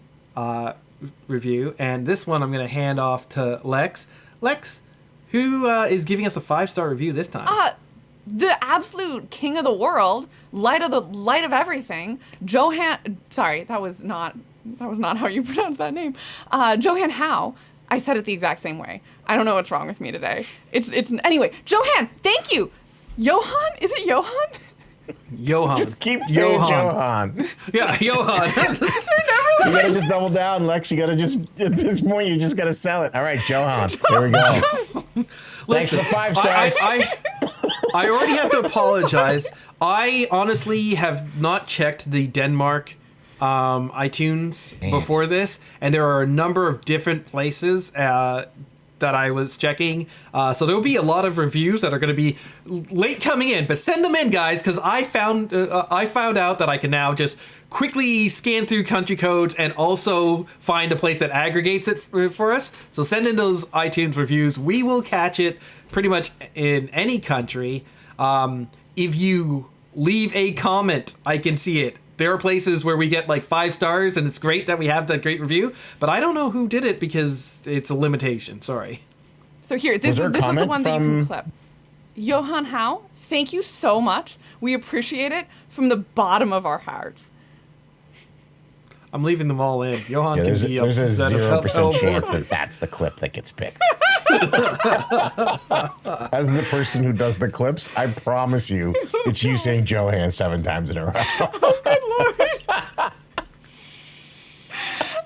review, and this one I'm going to hand off to Lex. Lex, who is giving us a 5-star review this time? The absolute king of the world, light of everything, sorry, that was not how you pronounce that name. Johan Howe. I said it the exact same way. I don't know what's wrong with me today. It's anyway, Johan, thank you. Johan? Is it Johan? Johan. Just keep saying Johan. Yeah, Johan. You gotta just double down, Lex. You gotta just, at this point, you just gotta sell it. All right, Johan. Here we go. Thanks for the 5 stars. I already have to apologize. I honestly have not checked the Denmark iTunes before this, and there are a number of different places that I was checking. So there will be a lot of reviews that are going to be late coming in, but send them in, guys, because I found out that I can now just quickly scan through country codes and also find a place that aggregates it for us. So send in those iTunes reviews. We will catch it pretty much in any country. If you leave a comment, I can see it. There are places where we get like 5 stars, and it's great that we have that great review, but I don't know who did it because it's a limitation. Sorry. So here, this is the one that you can clip. Johan Howe, thank you so much. We appreciate it from the bottom of our hearts. I'm leaving them all in. Johan can there's be a upset 0% chance that that's the clip that gets picked. As the person who does the clips, I promise you, it's you saying Johan 7 times in a row. Oh, good Lord.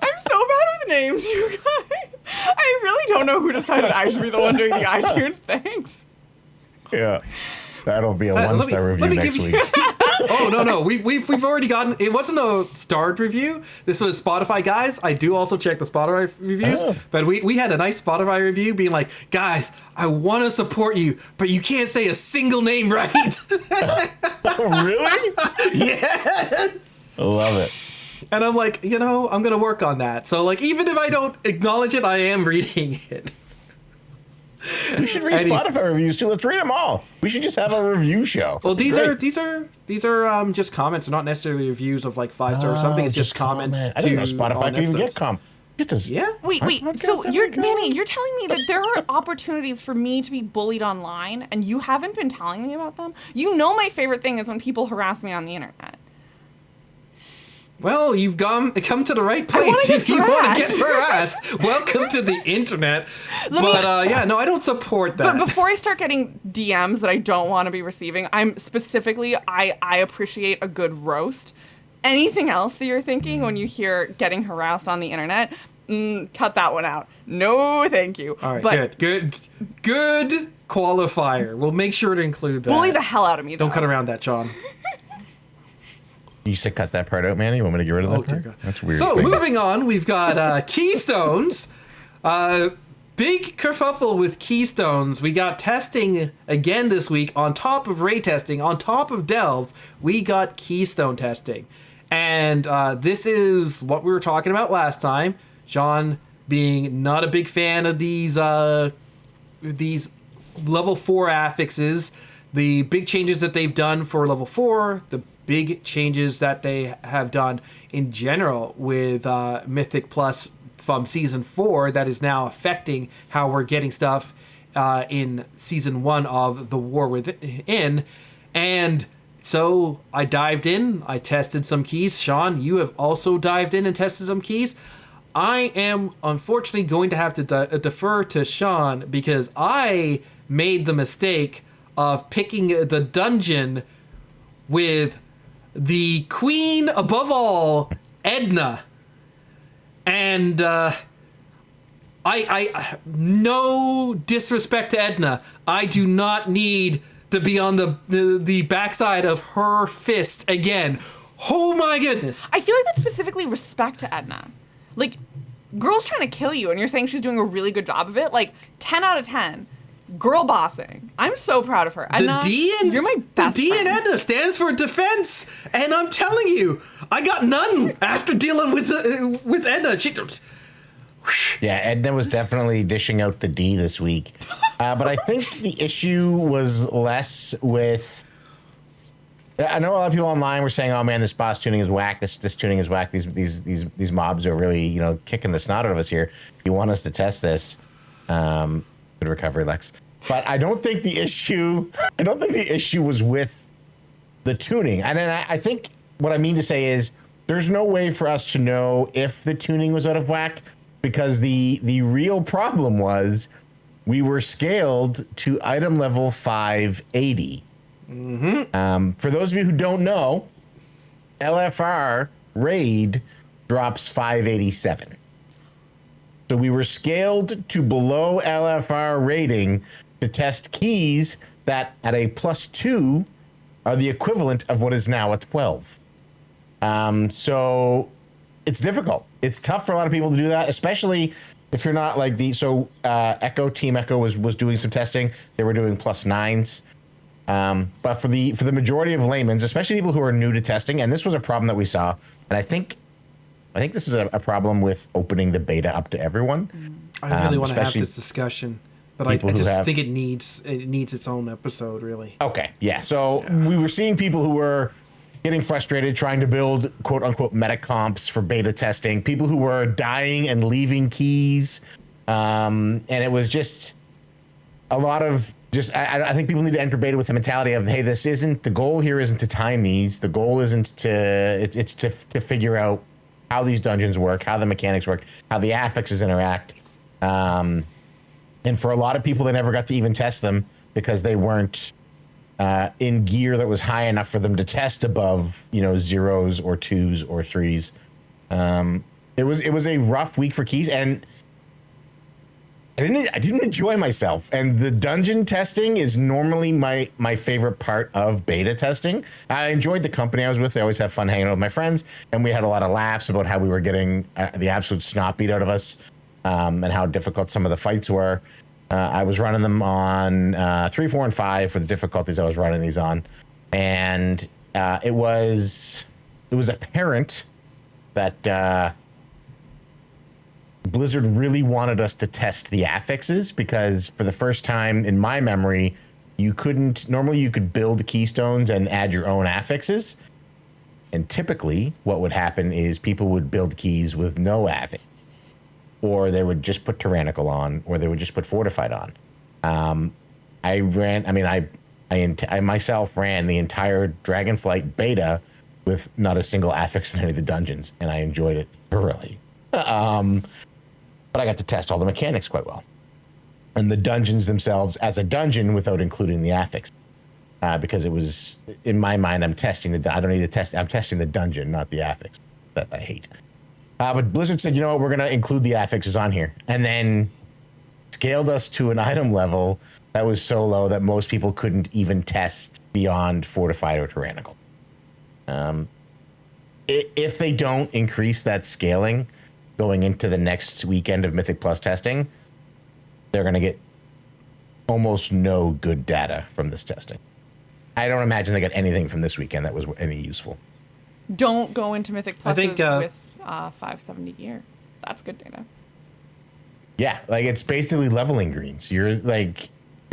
I'm so bad with names, you guys. I really don't know who decided I should be the one doing the iTunes. Thanks. Yeah. That'll be a 1-star review next week. Oh, no. We've already gotten... It wasn't a starred review. This was Spotify. Guys, I do also check the Spotify reviews. Oh. But we had a nice Spotify review being like, guys, I want to support you, but you can't say a single name right. Oh, really? Yes. I love it. And I'm like, I'm going to work on that. So, like, even if I don't acknowledge it, I am reading it. We should read Spotify reviews too. Let's read them all. We should just have a review show. Well, these are just comments. They're not necessarily reviews of like 5 stars or something. It's just comments. I didn't know Spotify can even get comments. Yeah. Wait. So Manny, you're telling me that there are opportunities for me to be bullied online, and you haven't been telling me about them? You know, my favorite thing is when people harass me on the internet. Well, you've come to the right place if you want to get harassed. Welcome to the internet. I don't support that. But before I start getting DMs that I don't want to be receiving, I appreciate a good roast. Anything else that you're thinking when you hear getting harassed on the internet, cut that one out. No, thank you. All right, good qualifier. We'll make sure to include that. Bully the hell out of me, though. Don't cut around that, John. You said cut that part out, Manny? You want me to get rid of that part? God. That's weird. So, moving on, we've got Keystones. Big kerfuffle with Keystones. We got testing again this week. On top of Ray testing, on top of Delves, we got Keystone testing. And this is what we were talking about last time. John being not a big fan of these level 4 affixes. The big changes that they've done for level 4, the big changes that they have done in general with Mythic Plus from Season 4 that is now affecting how we're getting stuff in Season 1 of The War Within. And so I dived in, I tested some keys. Sean, you have also dived in and tested some keys. I am unfortunately going to have to defer to Sean because I made the mistake of picking the dungeon with the queen above all, E.D.N.A. And I no disrespect to Edna. I do not need to be on the backside of her fist again. Oh my goodness. I feel like that's specifically respect to Edna. Like, girl's trying to kill you and you're saying she's doing a really good job of it. Like, 10 out of 10. Girl bossing. I'm so proud of her. Edna, you're my best The D in friend. Edna stands for defense, and I'm telling you, I got none after dealing with Edna. Yeah, Edna was definitely dishing out the D this week. But I think the issue was less with... I know a lot of people online were saying, "Oh man, this boss tuning is whack. This tuning is whack. These mobs are really kicking the snot out of us here. You want us to test this?" Good recovery, Lex. But I don't think the issue. I don't think the issue was with the tuning. And then I think what I mean to say is there's no way for us to know if the tuning was out of whack, because the real problem was we were scaled to item level 580. For those of you who don't know, LFR raid drops 587. So we were scaled to below LFR rating to test keys that at a +2 are the equivalent of what is now a 12. So it's difficult. It's tough for a lot of people to do that, especially if you're not like Echo, Team Echo was doing some testing. They were doing +9s. But for the majority of laymen, especially people who are new to testing, and this was a problem that we saw, and I think this is a problem with opening the beta up to everyone. I really want to have this discussion, but I just think it needs its own episode, really. Okay, yeah. So we were seeing people who were getting frustrated trying to build quote unquote meta comps for beta testing, people who were dying and leaving keys, and it was just a lot of I think people need to enter beta with the mentality of, hey, the goal here isn't to time these. The goal isn't it's to figure out how these dungeons work, how the mechanics work, how the affixes interact. And for a lot of people, they never got to even test them because they weren't in gear that was high enough for them to test above, 0s or 2s or 3s. It was a rough week for keys, and I didn't enjoy myself. And the dungeon testing is normally my favorite part of beta testing. I enjoyed the company I was with. I always have fun hanging out with my friends, and we had a lot of laughs about how we were getting the absolute snot beat out of us, and how difficult some of the fights were. I was running them on 3, 4, and 5 for the difficulties I was running these on, and it was apparent that Blizzard really wanted us to test the affixes, because for the first time in my memory, normally you could build keystones and add your own affixes. And typically what would happen is people would build keys with no affix, or they would just put tyrannical on, or they would just put fortified on. I myself ran the entire Dragonflight beta with not a single affix in any of the dungeons, and I enjoyed it thoroughly. But I got to test all the mechanics quite well. And the dungeons themselves as a dungeon without including the affix. Because it was, in my mind, I'm testing I'm testing the dungeon, not the affix that I hate. But Blizzard said, you know what, we're going to include the affixes on here. And then scaled us to an item level that was so low that most people couldn't even test beyond fortified or tyrannical. If they don't increase that scaling going into the next weekend of Mythic Plus testing, they're going to get almost no good data from this testing. I don't imagine they got anything from this weekend that was any useful. Don't go into Mythic Plus with 570 gear. That's good data. Yeah, like it's basically leveling greens. You're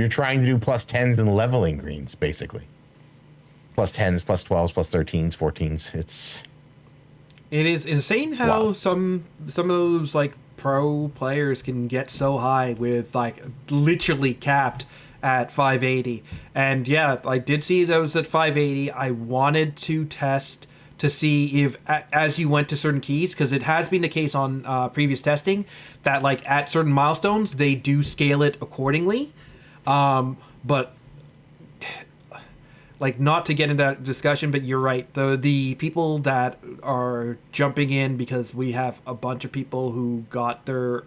trying to do +10s and leveling greens, basically. +10s, +12s, +13s, 14s. It is insane how some of those like pro players can get so high with like literally capped at 580. And yeah, I did see those at 580. I wanted to test to see if as you went to certain keys, because it has been the case on previous testing that like at certain milestones they do scale it accordingly. But like, not to get into that discussion, but you're right. The people that are jumping in because we have a bunch of people who got their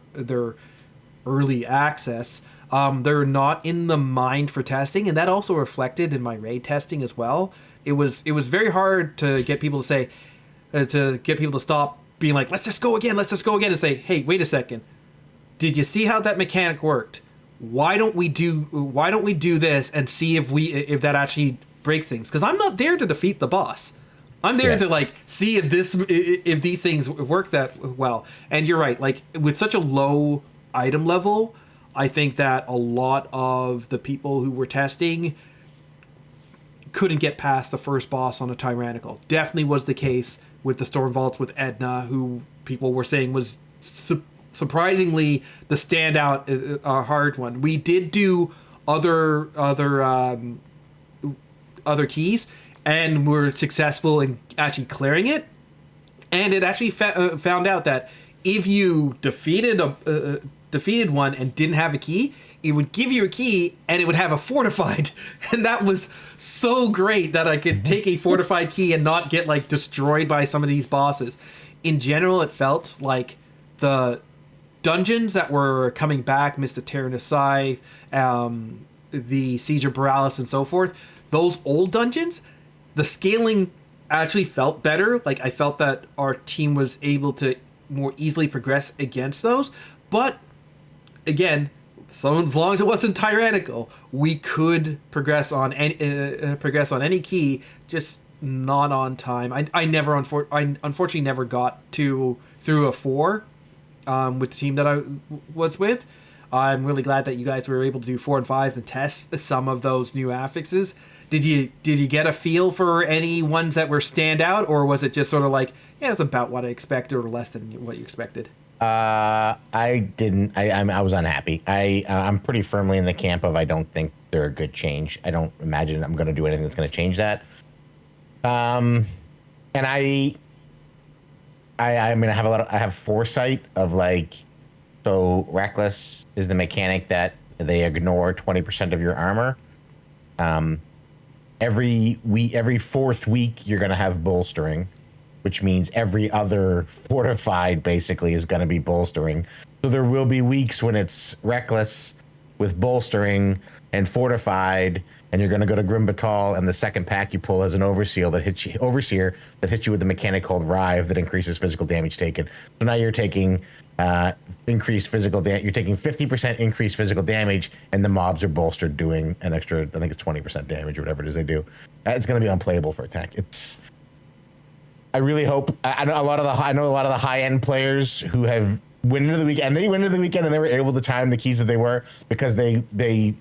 early access. They're not in the mind for testing, and that also reflected in my raid testing as well. It was very hard to get people to say, to get people to stop being like, let's just go again, and say, hey, wait a second, did you see how that mechanic worked? Why don't we do this and see if that actually breaks things? Because I'm not there to defeat the boss. I'm there to like see if these things work that well. And you're right, like with such a low item level, I think that a lot of the people who were testing couldn't get past the first boss on a tyrannical. Definitely was the case with the Storm Vaults with E.D.N.A, who people were saying was surprisingly the standout hard one. We did do other keys, and were successful in actually clearing it. And it actually found out that if you defeated one and didn't have a key, it would give you a key and it would have a fortified. And that was so great that I could take a fortified key and not get like destroyed by some of these bosses. In general, it felt like the dungeons that were coming back, Mist of Tyrannus Scythe, the Siege of Borealis and so forth, those old dungeons, the scaling actually felt better. Like I felt that our team was able to more easily progress against those. But again, so as long as it wasn't tyrannical, we could progress on any key, just not on time. I unfortunately never got through a 4 with the team that I was with. I'm really glad that you guys were able to do 4 and 5 and test some of those new affixes. Did you get a feel for any ones that were standout, or was it just sort of like, yeah, it was about what I expected or less than what you expected? I didn't. I was unhappy. I'm pretty firmly in the camp of I don't think they're a good change. I don't imagine I'm going to do anything that's going to change that. And I mean, I have foresight of like, so Reckless is the mechanic that they ignore 20% of your armor. Every 4th week, you're going to have bolstering, which means every other fortified basically is going to be bolstering. So there will be weeks when it's Reckless with bolstering and fortified, and you're going to go to Grim Batal, and the second pack you pull as an Overseer that hits you with a mechanic called Rive that increases physical damage taken. So now you're taking increased physical damage. You're taking 50% increased physical damage, and the mobs are bolstered doing an extra, I think it's 20% damage or whatever it is they do. It's going to be unplayable for attack. I really hope. I know a lot of the high end players who have went into the weekend, and they were able to time the keys that they were, because they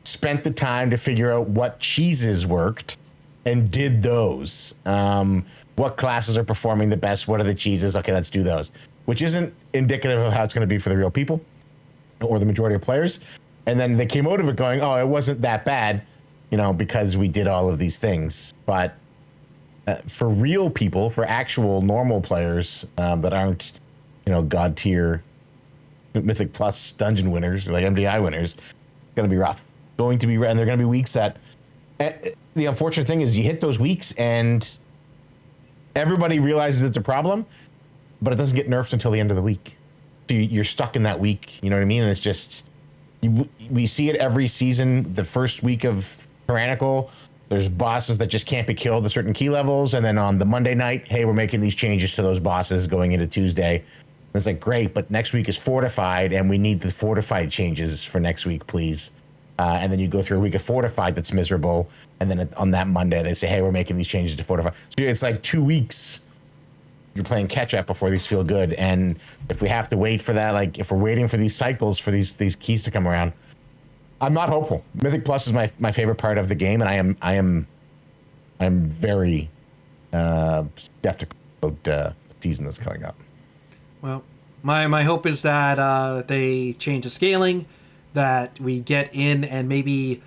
spent the time to figure out what cheeses worked and did those. What classes are performing the best? What are the cheeses? Okay, let's do those. Which isn't indicative of how it's going to be for the real people or the majority of players. And then they came out of it going, oh, it wasn't that bad, because we did all of these things. But for real people, for actual normal players that aren't, God tier Mythic Plus dungeon winners, like MDI winners, it's going to be rough. And there are going to be weeks that the unfortunate thing is you hit those weeks and everybody realizes it's a problem, but it doesn't get nerfed until the end of the week. So you're stuck in that week. You know what I mean? And it's just, we see it every season. The first week of Tyrannical, there's bosses that just can't be killed at certain key levels. And then on the Monday night, hey, we're making these changes to those bosses going into Tuesday. And it's like, great, but next week is Fortified, and we need the Fortified changes for next week, please. And then you go through a week of Fortified that's miserable. And then on that Monday, they say, hey, we're making these changes to Fortified. So it's like 2 weeks you're playing catch up before these feel good. And if we have to wait for that, like if we're waiting for these cycles for these keys to come around, I'm not hopeful. Mythic Plus is my favorite part of the game, and I am very skeptical about the season that's coming up. Well, my hope is that they change the scaling, that we get in, and maybe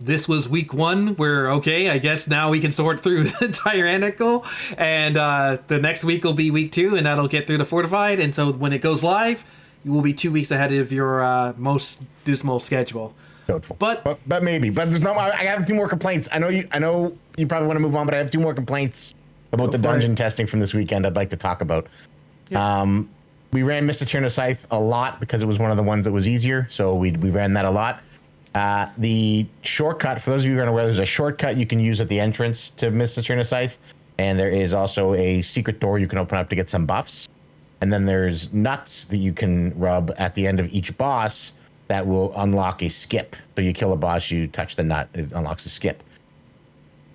this was week 1 where, okay, I guess now we can sort through the Tyrannical, and the next week will be week 2, and that'll get through the Fortified, and so when it goes live, you will be 2 weeks ahead of your most dismal schedule. Doubtful. But maybe. But there's I have 2 more complaints. I know you probably want to move on, but I have 2 more complaints about the dungeon testing from this weekend I'd like to talk about. Yep. we ran Mr. Tierna Scythe a lot because it was one of the ones that was easier. So we ran that a lot. The shortcut, for those of you who aren't aware, there's a shortcut you can use at the entrance to Mr. Tierna Scythe. And there is also a secret door you can open up to get some buffs. And then there's nuts that you can rub at the end of each boss that will unlock a skip. So you kill a boss, you touch the nut, it unlocks a skip.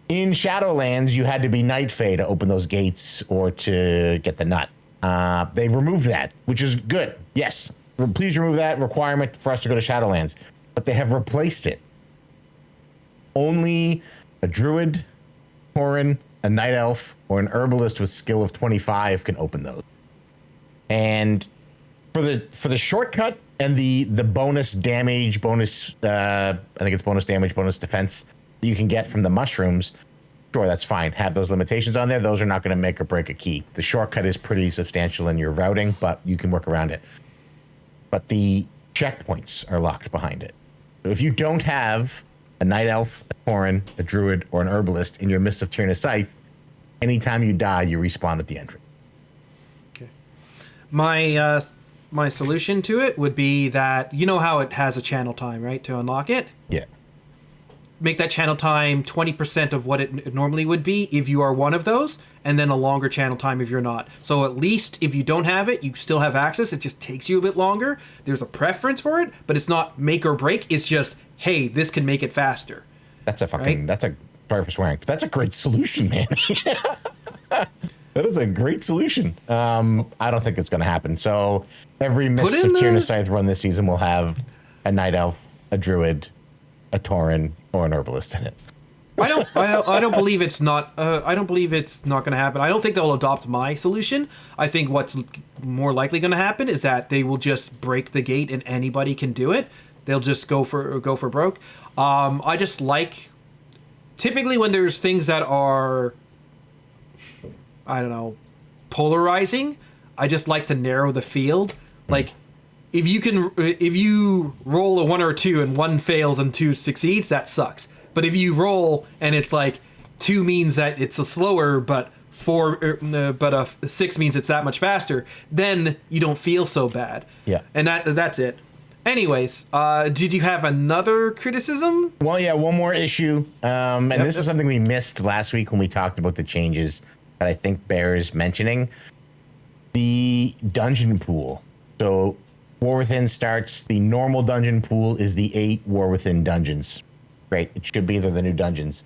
In Shadowlands, you had to be Night Fae to open those gates or to get the nut. They removed that, which is good. Yes, please remove that requirement for us to go to Shadowlands. But they have replaced it. Only a druid, Tauren, a night elf, or an herbalist with skill of 25 can open those. And for the shortcut and the bonus damage, I think it's bonus damage, bonus defense that you can get from the mushrooms, sure, that's fine. Have those limitations on there. Those are not going to make or break a key. The shortcut is pretty substantial in your routing, but you can work around it. But the checkpoints are locked behind it. So if you don't have a night elf, a Tauren, a druid, or an herbalist in your Mist of Tierna Scythe, anytime you die, you respawn at the entrance. Okay. My solution to it would be that, you know how it has a channel time, right, to unlock it? Yeah. Make that channel time 20% of what it normally would be if you are one of those, and then a longer channel time if you're not. So at least if you don't have it, you still have access. It just takes you a bit longer. There's a preference for it, but it's not make or break. It's just, hey, this can make it faster. That's a fucking, right? Sorry for swearing, but that's a great solution, man. That is a great solution. I don't think it's going to happen. So every Mists of Tierna Scythe run this season will have a night elf, a druid, a Tauren, or an herbalist in it. I don't believe it's not. I don't believe it's not going to happen. I don't think they'll adopt my solution. I think what's more likely going to happen is that they will just break the gate and anybody can do it. They'll just go for broke. I just like, typically when there's things that are, I don't know, polarizing, I just like to narrow the field. Like, if you roll a 1 or a 2 and 1 fails and 2 succeeds, that sucks. But if you roll and it's like 2 means that it's a slower, but 6 means it's that much faster, then you don't feel so bad. Yeah. And that's it. Anyways, did you have another criticism? Well, yeah, one more issue. This is something we missed last week when we talked about the changes that I think bears mentioning. The dungeon pool. So War Within starts, the normal dungeon pool is the 8 War Within dungeons. Great. It should be the new dungeons.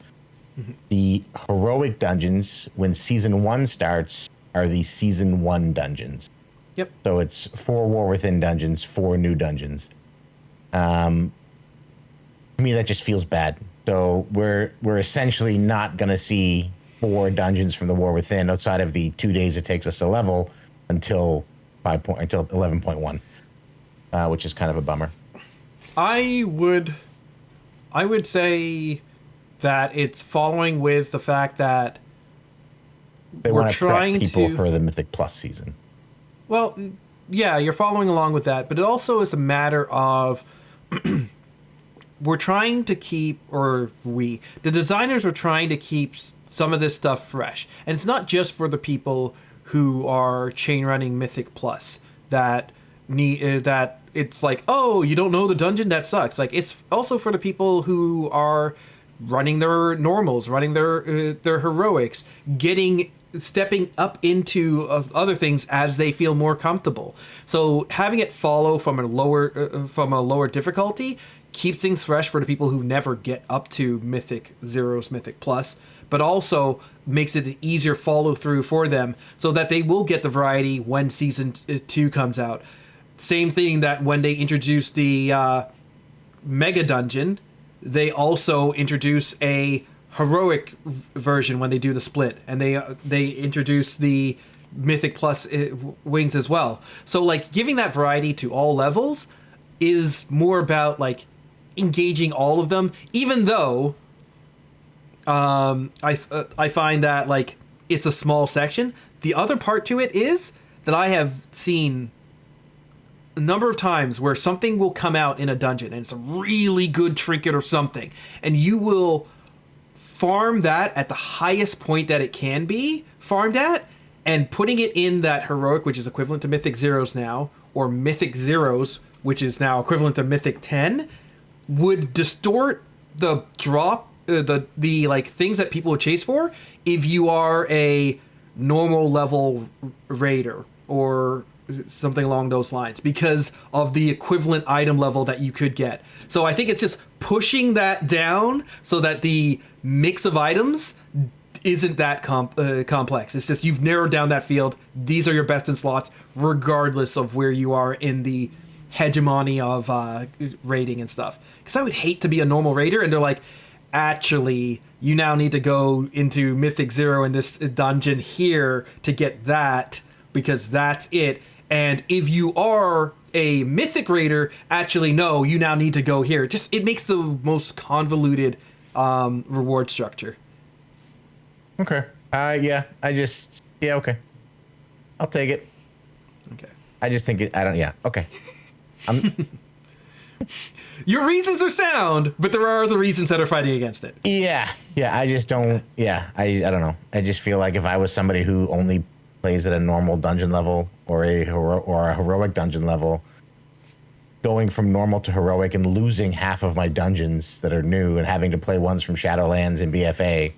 Mm-hmm. The heroic dungeons, when Season 1 starts, are the Season 1 dungeons. Yep. So it's 4 War Within dungeons, 4 new dungeons. To me, that just feels bad. So we're essentially not going to see 4 dungeons from the War Within outside of the 2 days it takes us to level until 11.1, which is kind of a bummer. I would say that it's following with the fact that they want to prep people for the Mythic Plus season. Well, yeah, you're following along with that, but it also is a matter of we're trying to keep, the designers are trying to keep some of this stuff fresh. And it's not just for the people who are chain running Mythic Plus that it's like, oh, you don't know the dungeon? That sucks. Like, it's also for the people who are running their normals, running their heroics, stepping up into other things as they feel more comfortable. So having it follow from a lower difficulty keeps things fresh for the people who never get up to Mythic Zero's Mythic Plus, but also makes it an easier follow through for them so that they will get the variety when Season 2 comes out. Same thing that when they introduce the Mega Dungeon, they also introduce a heroic version when they do the split, and they introduce the Mythic Plus wings as well. So like giving that variety to all levels is more about like engaging all of them, even though I find that like it's a small section. The other part to it is that I have seen a number of times where something will come out in a dungeon and it's a really good trinket or something, and you will farm that at the highest point that it can be farmed at, and putting it in that heroic, which is equivalent to Mythic Zeros now, or Mythic Zeros, which is now equivalent to Mythic 10, would distort the drop, the like things that people would chase for if you are a normal level raider or something along those lines, because of the equivalent item level that you could get. So I think it's just pushing that down so that the mix of items isn't that complex. It's just you've narrowed down that field. These are your best in slots, regardless of where you are in the hegemony of raiding and stuff. Because I would hate to be a normal raider and they're like, actually, you now need to go into Mythic Zero in this dungeon here to get that, because that's it. And if you are a Mythic Raider, actually, no, you now need to go here. Just, it makes the most convoluted reward structure. Okay. Yeah. Okay. I'll take it. Okay. I just think yeah. Okay. Your reasons are sound, but there are other reasons that are fighting against it. Yeah. I just don't. Yeah. I don't know. I just feel like if I was somebody who only plays at a normal dungeon level or a heroic dungeon level, going from normal to heroic and losing half of my dungeons that are new and having to play ones from Shadowlands and BFA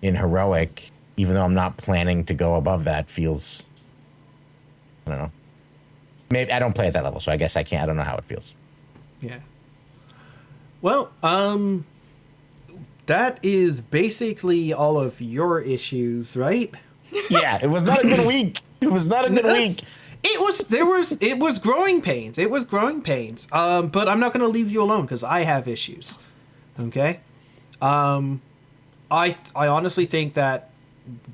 in heroic, even though I'm not planning to go above that, feels, I don't know. Maybe I don't play at that level, so I guess I don't know how it feels. Yeah. Well, that is basically all of your issues, right? Yeah, it was not a good week. It was not a good week. It was growing pains. It was growing pains. But I'm not going to leave you alone because I have issues. Okay? I honestly think that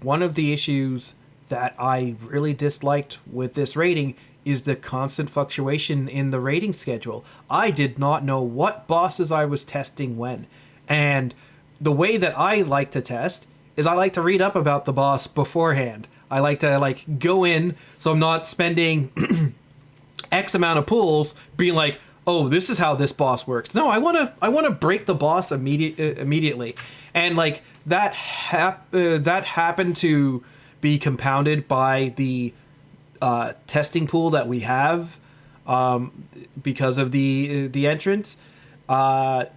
one of the issues that I really disliked with this rating is the constant fluctuation in the rating schedule. I did not know what bosses I was testing when. And the way that I like to test is I like to read up about the boss beforehand. I like to go in, so I'm not spending X amount of pulls being like, oh, this is how this boss works. No, I want to break the boss immediately. And that happened to be compounded by the testing pool that we have because of the entrance. But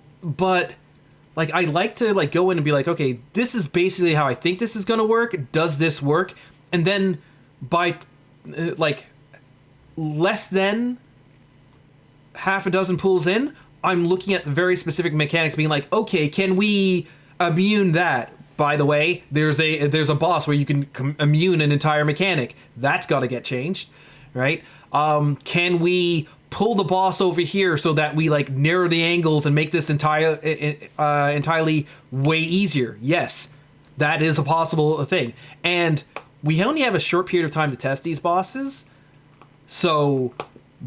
I like to go in and be like, okay, this is basically how I think this is going to work. Does this work? And then by less than half a dozen pulls in, I'm looking at the very specific mechanics being like, okay, can we immune that? By the way, there's a boss where you can immune an entire mechanic. That's got to get changed, right? Can we pull the boss over here so that we narrow the angles and make this entirely way easier? Yes, that is a possible thing. And we only have a short period of time to test these bosses, so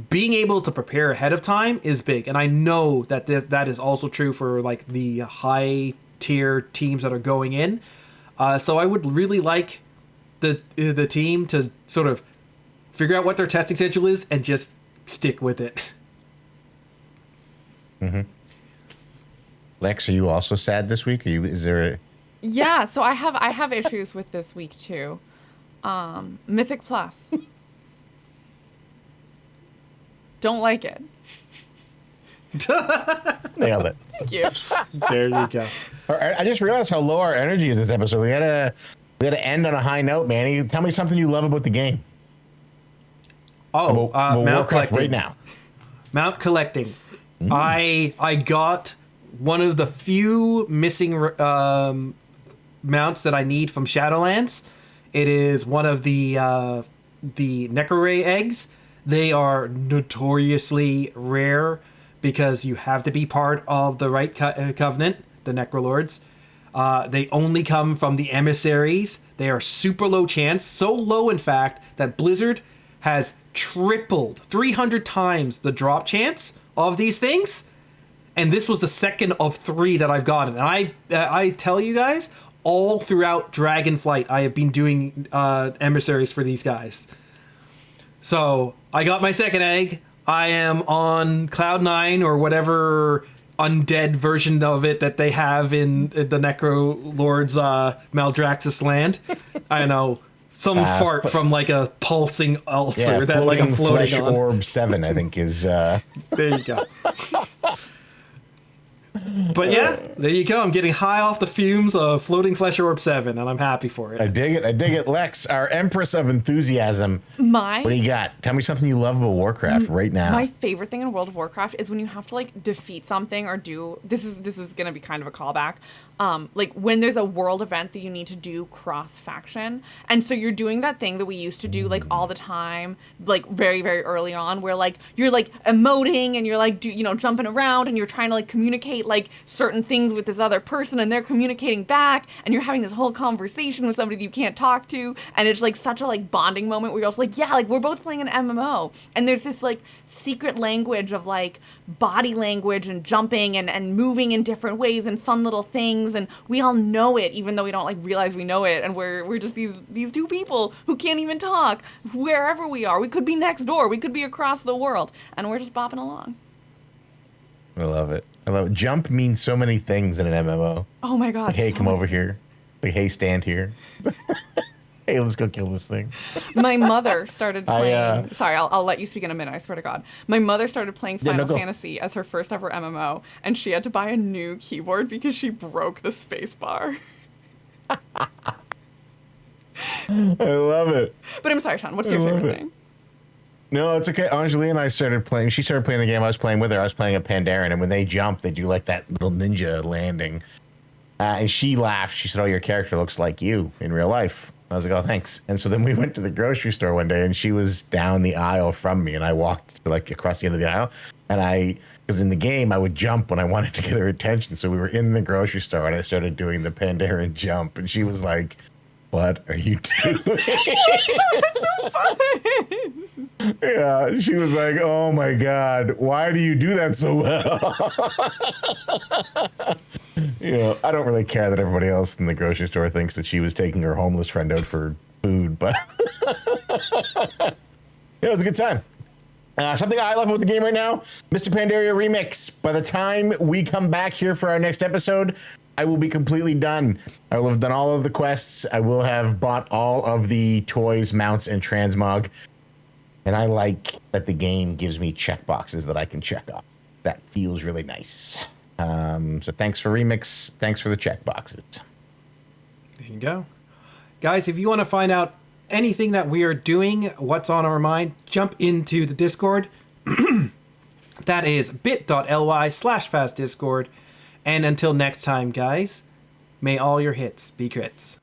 being able to prepare ahead of time is big. And I know that that is also true for the high tier teams that are going in. So I would really like the team to sort of figure out what their testing schedule is and just stick with it. Mm-hmm. Lex, are you also sad this week? Yeah, so I have issues with this week too. Mythic Plus. Don't like it. Nailed it. Thank you. There you go. I just realized how low our energy is this episode. We had to end on a high note, Manny. Tell me something you love about the game. Oh, Mount Warcraft collecting right now. Mount collecting. I got one of the few missing mounts that I need from Shadowlands. It is one of the Necroray eggs. They are notoriously rare because you have to be part of the right covenant, the Necrolords. They only come from the emissaries. They are super low chance, so low in fact that Blizzard has tripled 300 times the drop chance of these things. And this was the second of 3 that I've gotten. And I tell you guys, all throughout Dragonflight, I have been doing emissaries for these guys. So I got my second egg. I am on Cloud 9 or whatever undead version of it that they have in the Necro Lord's Maldraxxus land. I know, some fart from like a pulsing ulcer Yeah, that like I'm floating flesh on. orb 7, I think is. There you go. But yeah, there you go. I'm getting high off the fumes of Floating Flesh Orb 7, and I'm happy for I it. dig it. I dig it. Lex, our Empress of Enthusiasm. What do you got? Tell me something you love about Warcraft right now. My favorite thing in World of Warcraft is when you have to like defeat something or do this is gonna be kind of a callback. Like when there's a world event that you need to do cross faction, and so you're doing that thing that we used to do like all the time, like very very early on, where like you're like emoting and you're like jumping around and you're trying to like communicate like certain things with this other person and they're communicating back and you're having this whole conversation with somebody that you can't talk to, and it's like such a like bonding moment where you're also like, yeah, like we're both playing an MMO, and there's this like secret language of like body language and jumping and moving in different ways and fun little things, and we all know it even though we don't like realize we know it, and we're just these two people who can't even talk wherever we are. We could be next door, we could be across the world, and we're just bopping along. I love it. I love it. Jump means so many things in an MMO. Oh my god. Like, hey, so come over here. Like, hey, stand here. Hey, let's go kill this thing. My mother started playing. Sorry, I'll let you speak in a minute. I swear to God. My mother started playing Final Fantasy as her first ever MMO, and she had to buy a new keyboard because she broke the space bar. I love it. But I'm sorry, Sean. What's your favorite thing? No, it's okay. Anjali and I started playing. She started playing the game I was playing with her. I was playing a Pandaria, and when they jump, they do like that little ninja landing. And she laughed. She said, "Oh, your character looks like you in real life." I was like, "Oh, thanks." And so then we went to the grocery store one day, and she was down the aisle from me, and I walked like across the end of the aisle, and because in the game I would jump when I wanted to get her attention. So we were in the grocery store, and I started doing the Pandaren jump, and she was like, "What are you doing?" That's so fun. Yeah, she was like, "Oh my God, why do you do that so well?" I don't really care that everybody else in the grocery store thinks that she was taking her homeless friend out for food, but it was a good time. Something I love about the game right now, Mr. Pandaria Remix. By the time we come back here for our next episode, I will be completely done. I will have done all of the quests. I will have bought all of the toys, mounts, and transmog. And I like that the game gives me checkboxes that I can check off. That feels really nice. So thanks for Remix. Thanks for the checkboxes. There you go. Guys, if you want to find out anything that we are doing, what's on our mind, jump into the Discord. That is bit.ly/fastdiscord. And until next time, guys, may all your hits be crits.